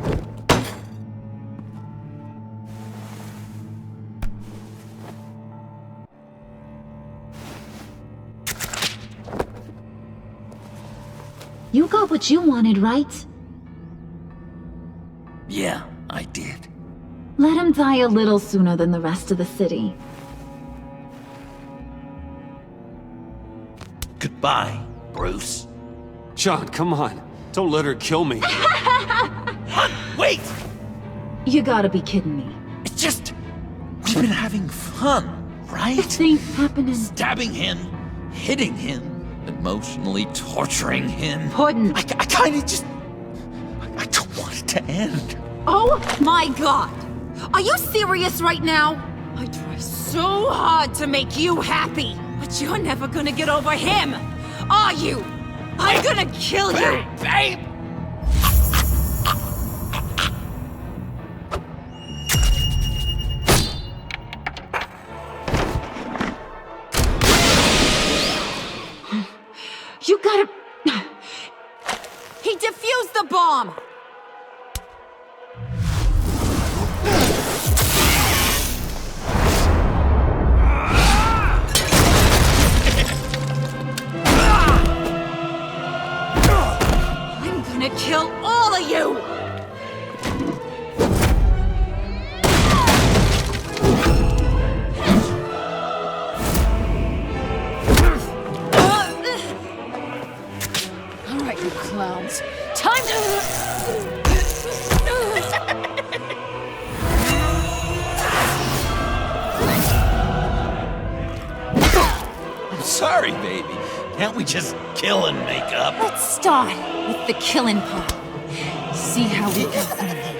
You got what you wanted, right? Yeah, I did. Let him die a little sooner than the rest of the city. Goodbye, Bruce. John, come on. Don't let her kill me. Wait! You gotta be kidding me. It's just... we've been having fun, right? This ain't happening. Stabbing him, hitting him, emotionally torturing him. Puddin'. I kinda just... I don't want it to end. Oh my god! Are you serious right now? I try so hard to make you happy, but you're never gonna get over him, are you? I'm gonna kill you! Babe! He defused the bomb! I'm gonna kill all of you! You clowns. Time I'm sorry, baby. Can't we just kill and make up? Let's start with the killing part. See how we go from there.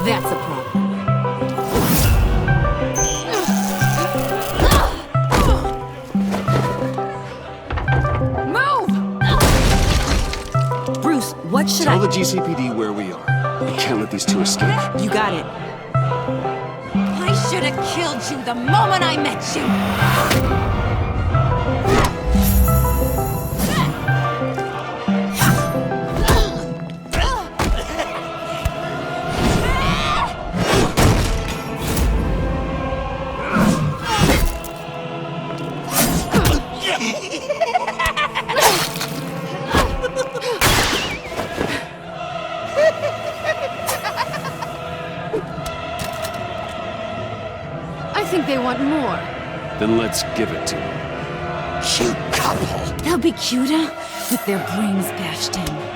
That's a problem. Move! Bruce, what should Tell the GCPD where we are. We can't let these two escape. You got it. I should have killed you the moment I met you! I think they want more. Then let's give it to them. Cute couple. They'll be cuter with their brains bashed in.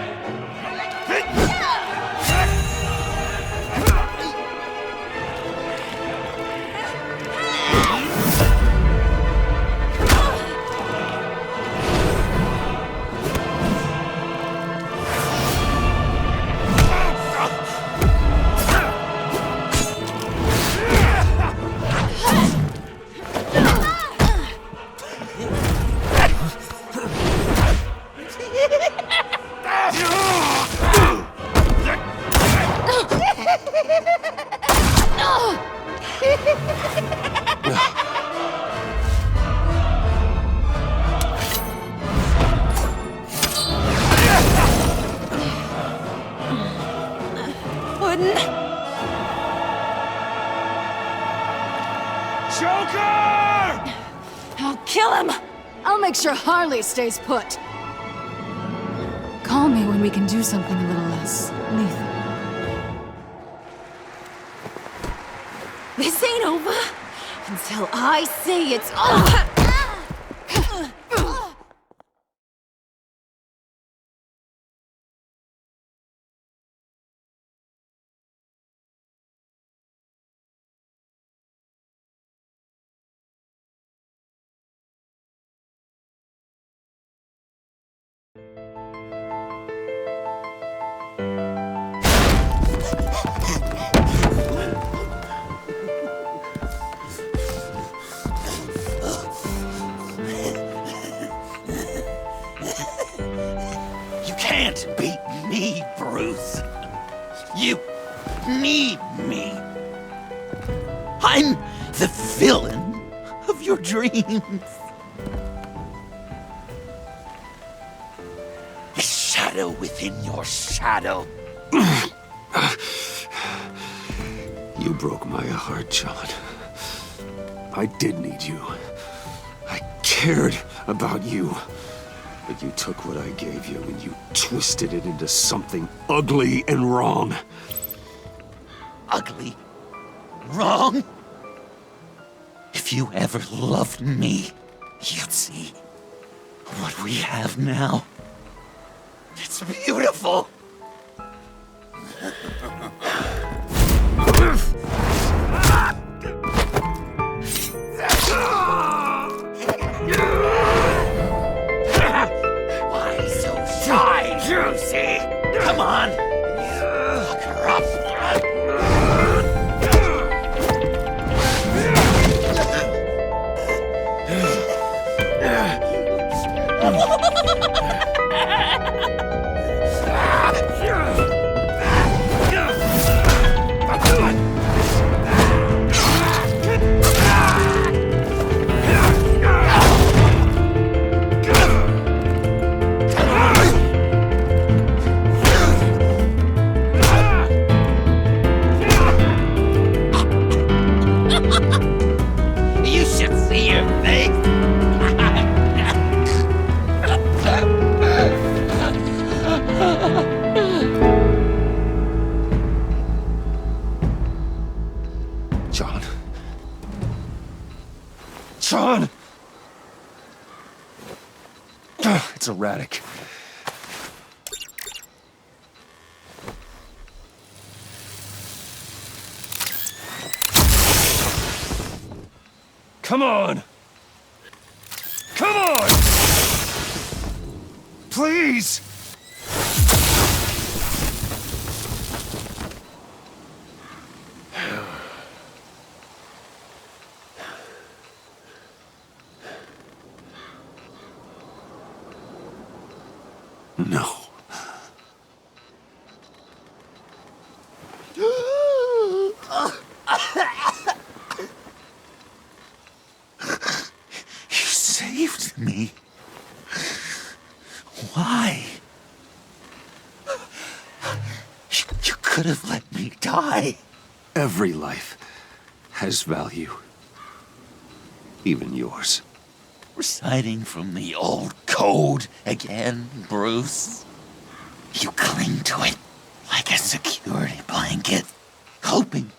Joker! I'll kill him! I'll make sure Harley stays put. Call me when we can do something a little less lethal. This ain't over until I say it's over! You can't beat me, Bruce. You need me. I'm the villain of your dreams. The shadow within your shadow. You broke my heart, John. I did need you. I cared about you. But you took what I gave you and you twisted it into something ugly and wrong. Ugly? Wrong? If you ever loved me, you'd see. What we have now, it's beautiful. Why so shy, Juicy? Come on, look her up. You should see your face. John. John! It's erratic. Come on! Come on! Please! No. You saved me. Why? You could have let me die. Every life has value. Even yours. Reciting from the old code again, Bruce. You cling to it like a security blanket, hoping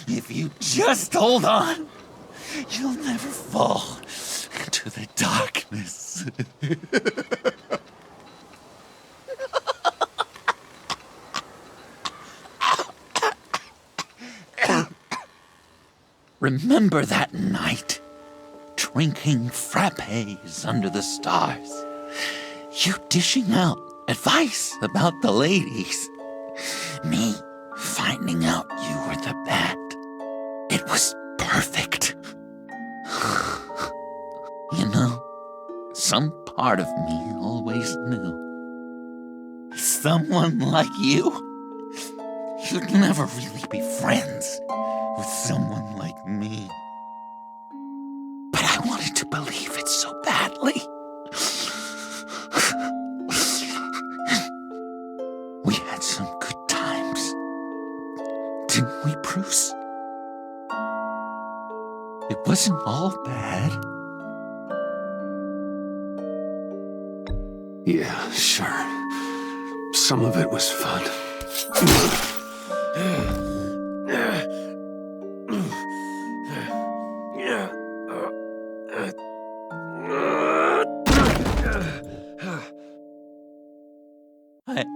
if you just hold on, you'll never fall into the darkness. Remember that night? Drinking frappes under the stars. You dishing out advice about the ladies. Me finding out you were the bat. It was perfect. You know, some part of me always knew. Someone like you, you'd never really be friends with someone like me. But I wanted to believe it so badly. We had some good times, didn't we, Bruce? It wasn't all bad. Yeah, sure. Some of it was fun.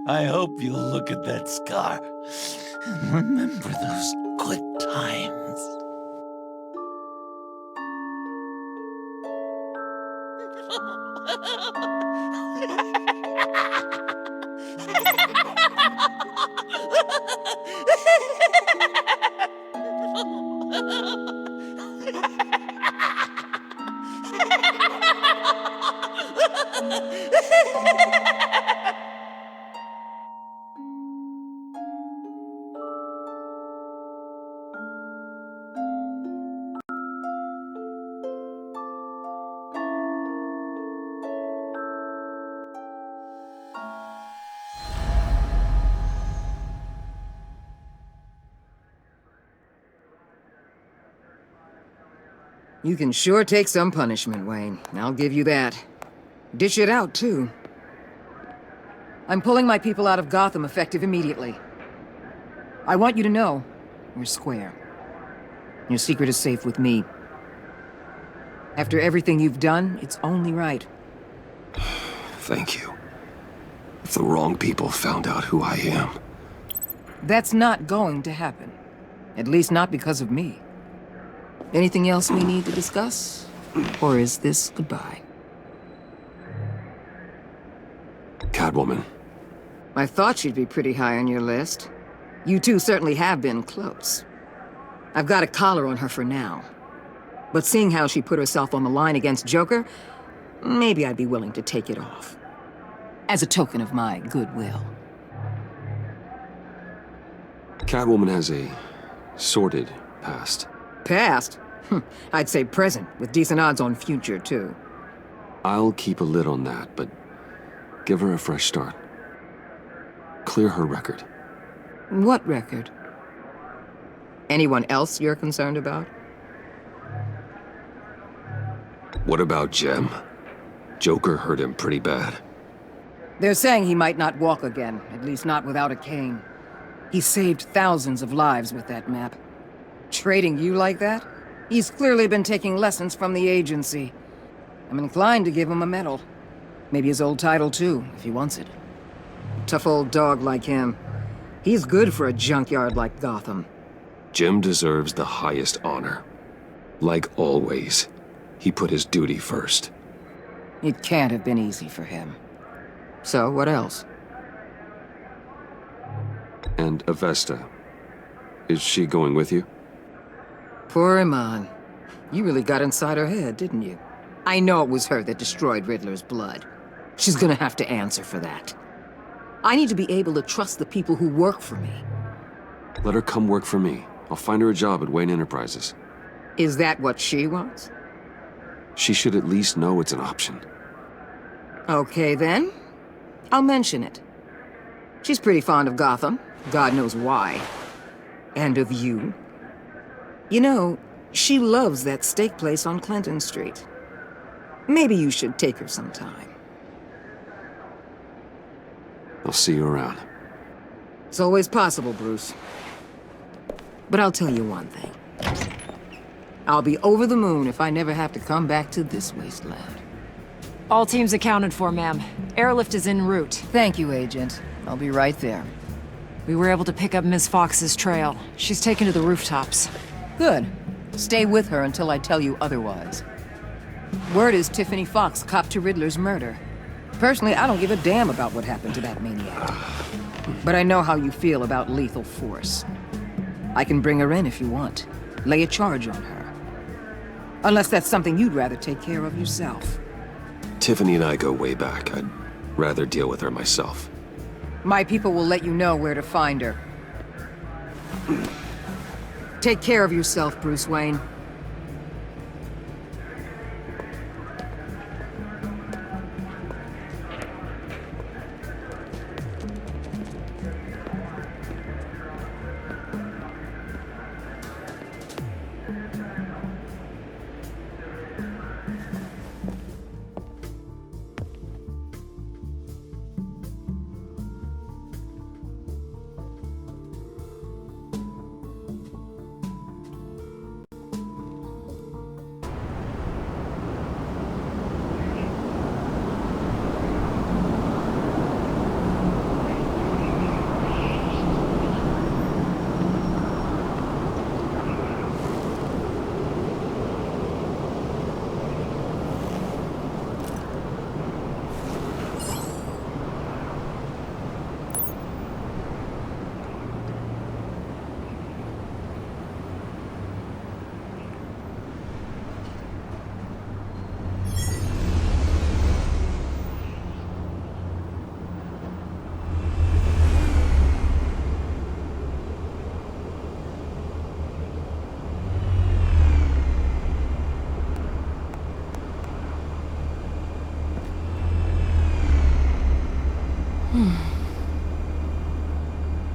I hope you'll look at that scar and remember those good times. You can sure take some punishment, Wayne. I'll give you that. Dish it out, too. I'm pulling my people out of Gotham effective immediately. I want you to know, we're square. Your secret is safe with me. After everything you've done, it's only right. Thank you. If the wrong people found out who I am... That's not going to happen. At least not because of me. Anything else we need to discuss? Or is this goodbye? Catwoman. I thought she'd be pretty high on your list. You two certainly have been close. I've got a collar on her for now. But seeing how she put herself on the line against Joker, maybe I'd be willing to take it off. As a token of my goodwill. Catwoman has a sordid past. Past? I'd say present, with decent odds on future, too. I'll keep a lid on that, but give her a fresh start. Clear her record. What record? Anyone else you're concerned about? What about Jem? Joker hurt him pretty bad. They're saying he might not walk again, at least not without a cane. He saved thousands of lives with that map. Trading you like that? He's clearly been taking lessons from the agency. I'm inclined to give him a medal. Maybe his old title too, if he wants it. A tough old dog like him. He's good for a junkyard like Gotham. Jem deserves the highest honor. Like always, he put his duty first. It can't have been easy for him. So, what else? And Avesta. Is she going with you? Poor Iman. You really got inside her head, didn't you? I know it was her that destroyed Riddler's blood. She's gonna have to answer for that. I need to be able to trust the people who work for me. Let her come work for me. I'll find her a job at Wayne Enterprises. Is that what she wants? She should at least know it's an option. Okay, then. I'll mention it. She's pretty fond of Gotham. God knows why. And of you. You know, she loves that steak place on Clinton Street. Maybe you should take her sometime. I'll see you around. It's always possible, Bruce. But I'll tell you one thing. I'll be over the moon if I never have to come back to this wasteland. All teams accounted for, ma'am. Airlift is en route. Thank you, Agent. I'll be right there. We were able to pick up Ms. Fox's trail. She's taken to the rooftops. Good. Stay with her until I tell you otherwise. Word is Tiffany Fox copped to Riddler's murder. Personally, I don't give a damn about what happened to that maniac. But I know how you feel about lethal force. I can bring her in if you want. Lay a charge on her. Unless that's something you'd rather take care of yourself. Tiffany and I go way back. I'd rather deal with her myself. My people will let you know where to find her. Take care of yourself, Bruce Wayne.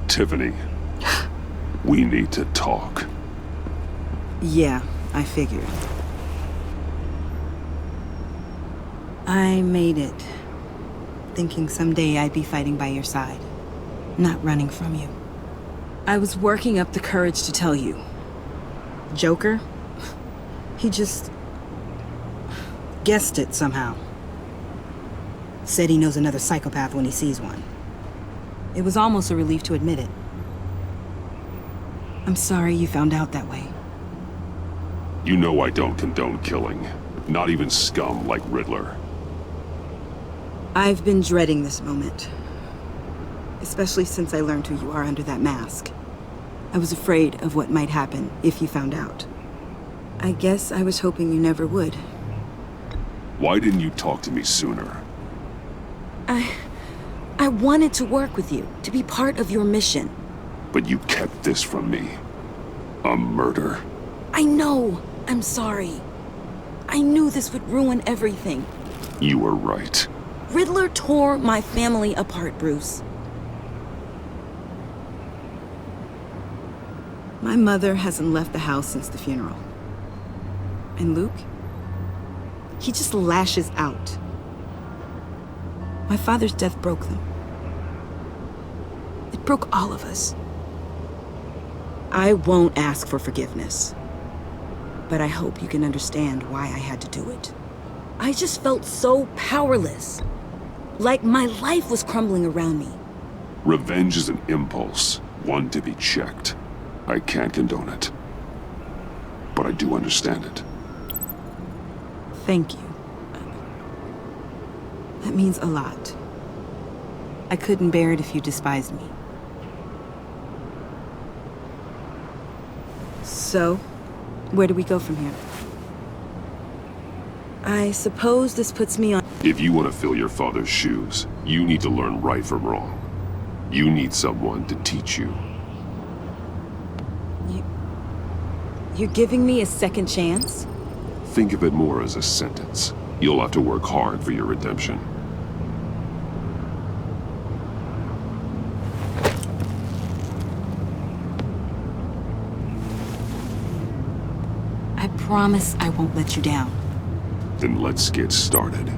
Tiffany, we need to talk. Yeah, I figured. I made it, thinking someday I'd be fighting by your side, not running from you. I was working up the courage to tell you. Joker? He just guessed it somehow. Said he knows another psychopath when he sees one. It was almost a relief to admit it. I'm sorry you found out that way. You know I don't condone killing. Not even scum like Riddler. I've been dreading this moment. Especially since I learned who you are under that mask. I was afraid of what might happen if you found out. I guess I was hoping you never would. Why didn't you talk to me sooner? I wanted to work with you, to be part of your mission. But you kept this from me. A murder. I know. I'm sorry. I knew this would ruin everything. You were right. Riddler tore my family apart, Bruce. My mother hasn't left the house since the funeral. And Luke? He just lashes out. My father's death broke them. It broke all of us. I won't ask for forgiveness. But I hope you can understand why I had to do it. I just felt so powerless. Like my life was crumbling around me. Revenge is an impulse, one to be checked. I can't condone it. But I do understand it. Thank you. That means a lot. I couldn't bear it if you despised me. So, where do we go from here? I suppose this puts me on... If you want to fill your father's shoes, you need to learn right from wrong. You need someone to teach you. You're giving me a second chance? Think of it more as a sentence. You'll have to work hard for your redemption. I promise I won't let you down. Then let's get started.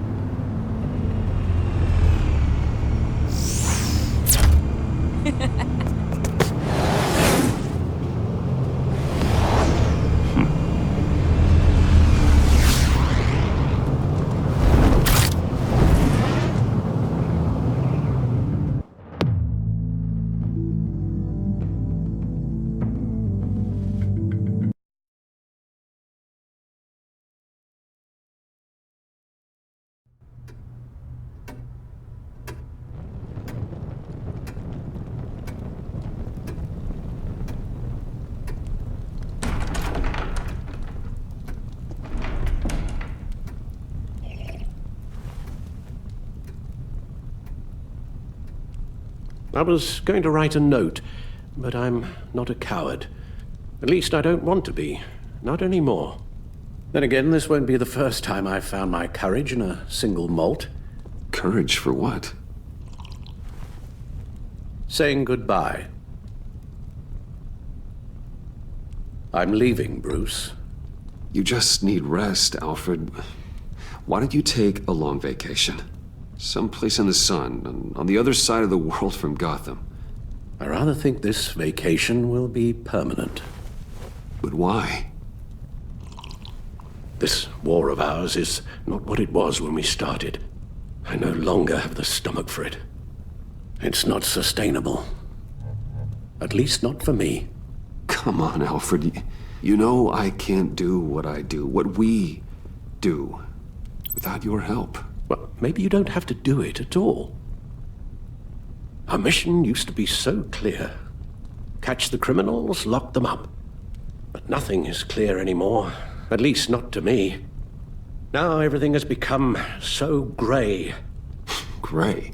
I was going to write a note, but I'm not a coward. At least I don't want to be. Not anymore. Then again, this won't be the first time I've found my courage in a single malt. Courage for what? Saying goodbye. I'm leaving, Bruce. You just need rest, Alfred. Why don't you take a long vacation? Someplace in the sun, on the other side of the world from Gotham. I rather think this vacation will be permanent. But why? This war of ours is not what it was when we started. I no longer have the stomach for it. It's not sustainable. At least not for me. Come on, Alfred. You know I can't do what I do, what we do, without your help. Well, maybe you don't have to do it at all. Our mission used to be so clear. Catch the criminals, lock them up. But nothing is clear anymore, at least not to me. Now everything has become so gray. Gray?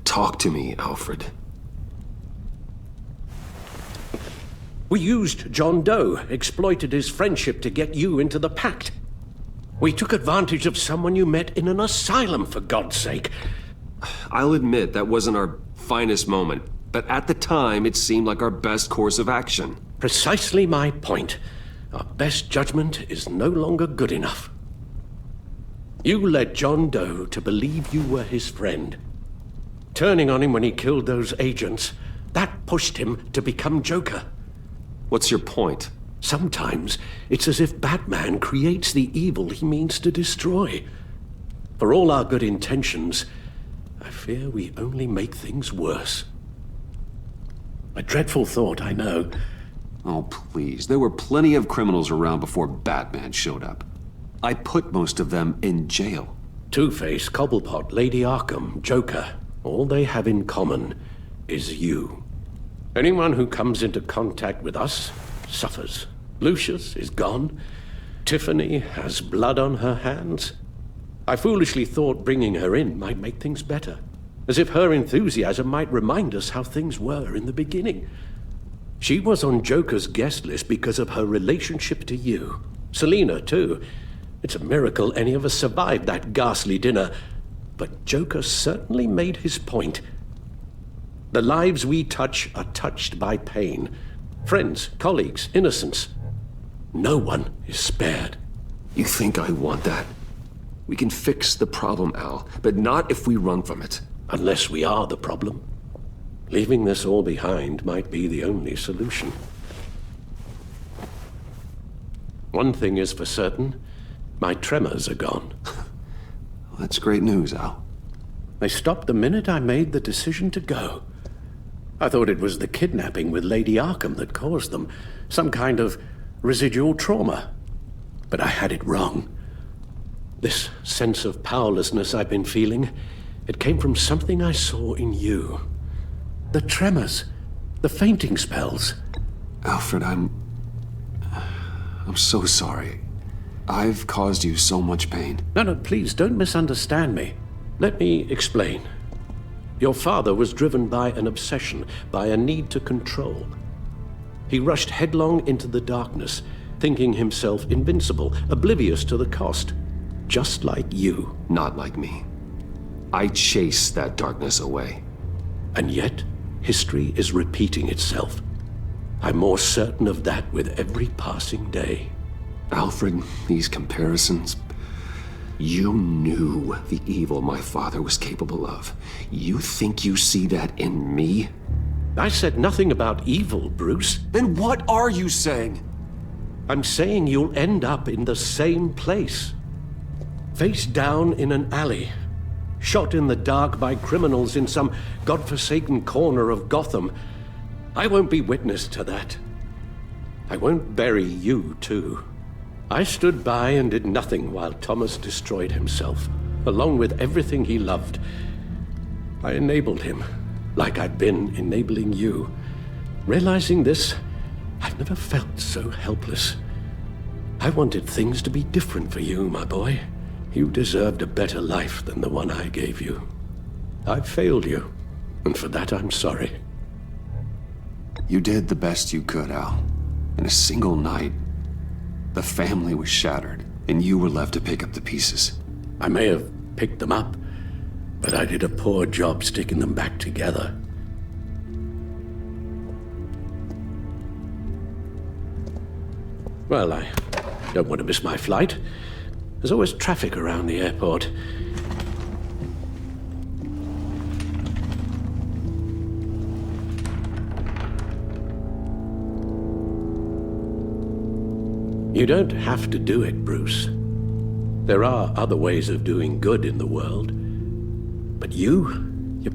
Talk to me, Alfred. We used John Doe, exploited his friendship to get you into the pact. We took advantage of someone you met in an asylum, for God's sake. I'll admit that wasn't our finest moment, but at the time it seemed like our best course of action. Precisely my point. Our best judgment is no longer good enough. You led John Doe to believe you were his friend. Turning on him when he killed those agents, that pushed him to become Joker. What's your point? Sometimes it's as if Batman creates the evil he means to destroy. For all our good intentions, I fear we only make things worse. A dreadful thought, I know. Oh, please. There were plenty of criminals around before Batman showed up. I put most of them in jail. Two-Face, Cobblepot, Lady Arkham, Joker. All they have in common is you. Anyone who comes into contact with us suffers. Lucius is gone. Tiffany has blood on her hands. I foolishly thought bringing her in might make things better. As if her enthusiasm might remind us how things were in the beginning. She was on Joker's guest list because of her relationship to you. Selina, too. It's a miracle any of us survived that ghastly dinner. But Joker certainly made his point. The lives we touch are touched by pain. Friends, colleagues, innocents. No one is spared. You think I want that? We can fix the problem, Al, but not if we run from it. Unless we are the problem. Leaving this all behind might be the only solution. One thing is for certain, my tremors are gone. That's great news, Al. They stopped the minute I made the decision to go. I thought it was the kidnapping with Lady Arkham that caused them, some kind of residual trauma. But I had it wrong. This sense of powerlessness I've been feeling, it came from something I saw in you. The tremors, the fainting spells. Alfred, I'm so sorry. I've caused you so much pain. No, please don't misunderstand me. Let me explain. Your father was driven by an obsession, by a need to control. He rushed headlong into the darkness, thinking himself invincible, oblivious to the cost. Just like you. Not like me. I chased that darkness away. And yet, history is repeating itself. I'm more certain of that with every passing day. Alfred, these comparisons... You knew the evil my father was capable of. You think you see that in me? I said nothing about evil, Bruce. Then what are you saying? I'm saying you'll end up in the same place. Face down in an alley. Shot in the dark by criminals in some godforsaken corner of Gotham. I won't be witness to that. I won't bury you, too. I stood by and did nothing while Thomas destroyed himself, along with everything he loved. I enabled him, like I'd been enabling you. Realizing this, I've never felt so helpless. I wanted things to be different for you, my boy. You deserved a better life than the one I gave you. I failed you, and for that I'm sorry. You did the best you could, Al. In a single night, the family was shattered, and you were left to pick up the pieces. I may have picked them up, but I did a poor job sticking them back together. Well, I don't want to miss my flight. There's always traffic around the airport. You don't have to do it, Bruce. There are other ways of doing good in the world. But you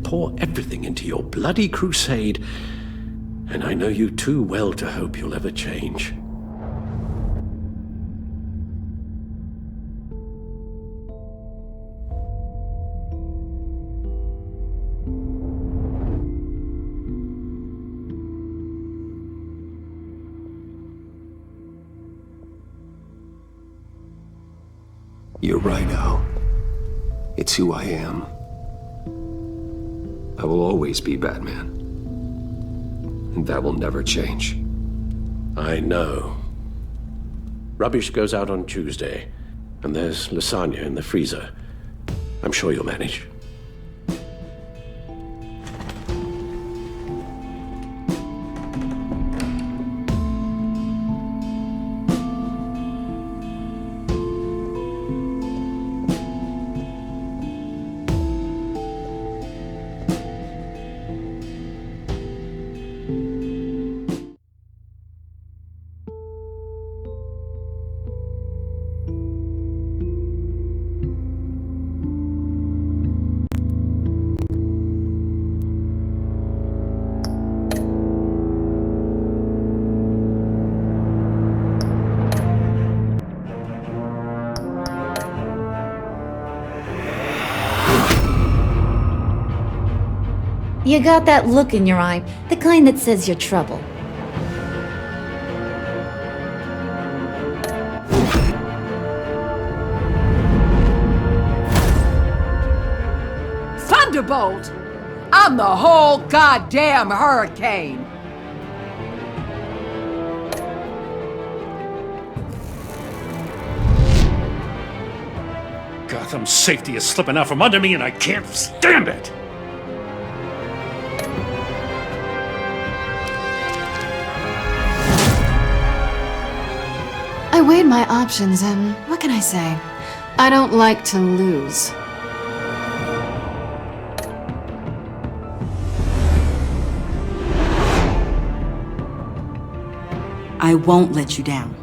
pour everything into your bloody crusade, and I know you too well to hope you'll ever change. You're right, Al. It's who I am. I will always be Batman. And that will never change. I know. Rubbish goes out on Tuesday, and there's lasagna in the freezer. I'm sure you'll manage. You got that look in your eye, the kind that says you're trouble. Thunderbolt! I'm the whole goddamn hurricane! Gotham's safety is slipping out from under me and I can't stand it! I weighed my options, and what can I say? I don't like to lose. I won't let you down.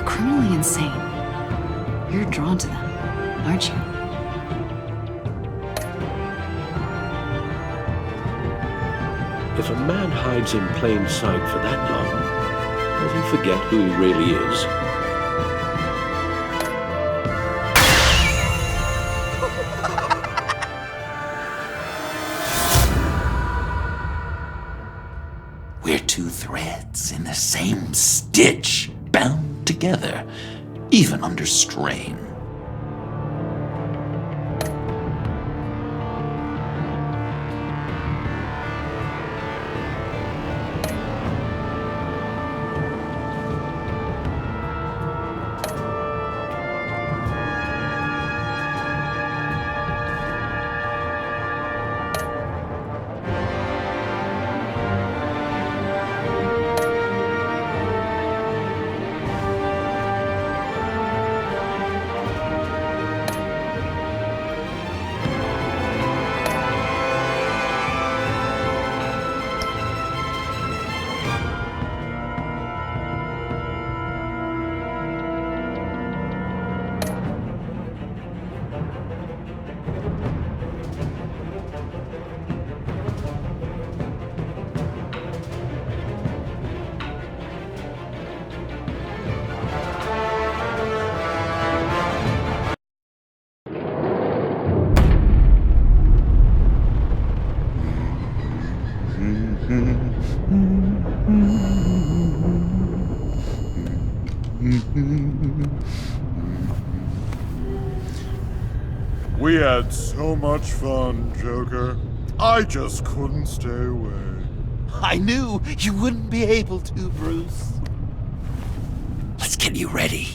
Criminally insane. You're drawn to them, aren't you? If a man hides in plain sight for that long, does he forget who he really is? We're two threads in the same stitch, bound together, even under strain. We had so much fun, Joker. I just couldn't stay away. I knew you wouldn't be able to, Bruce. Let's get you ready.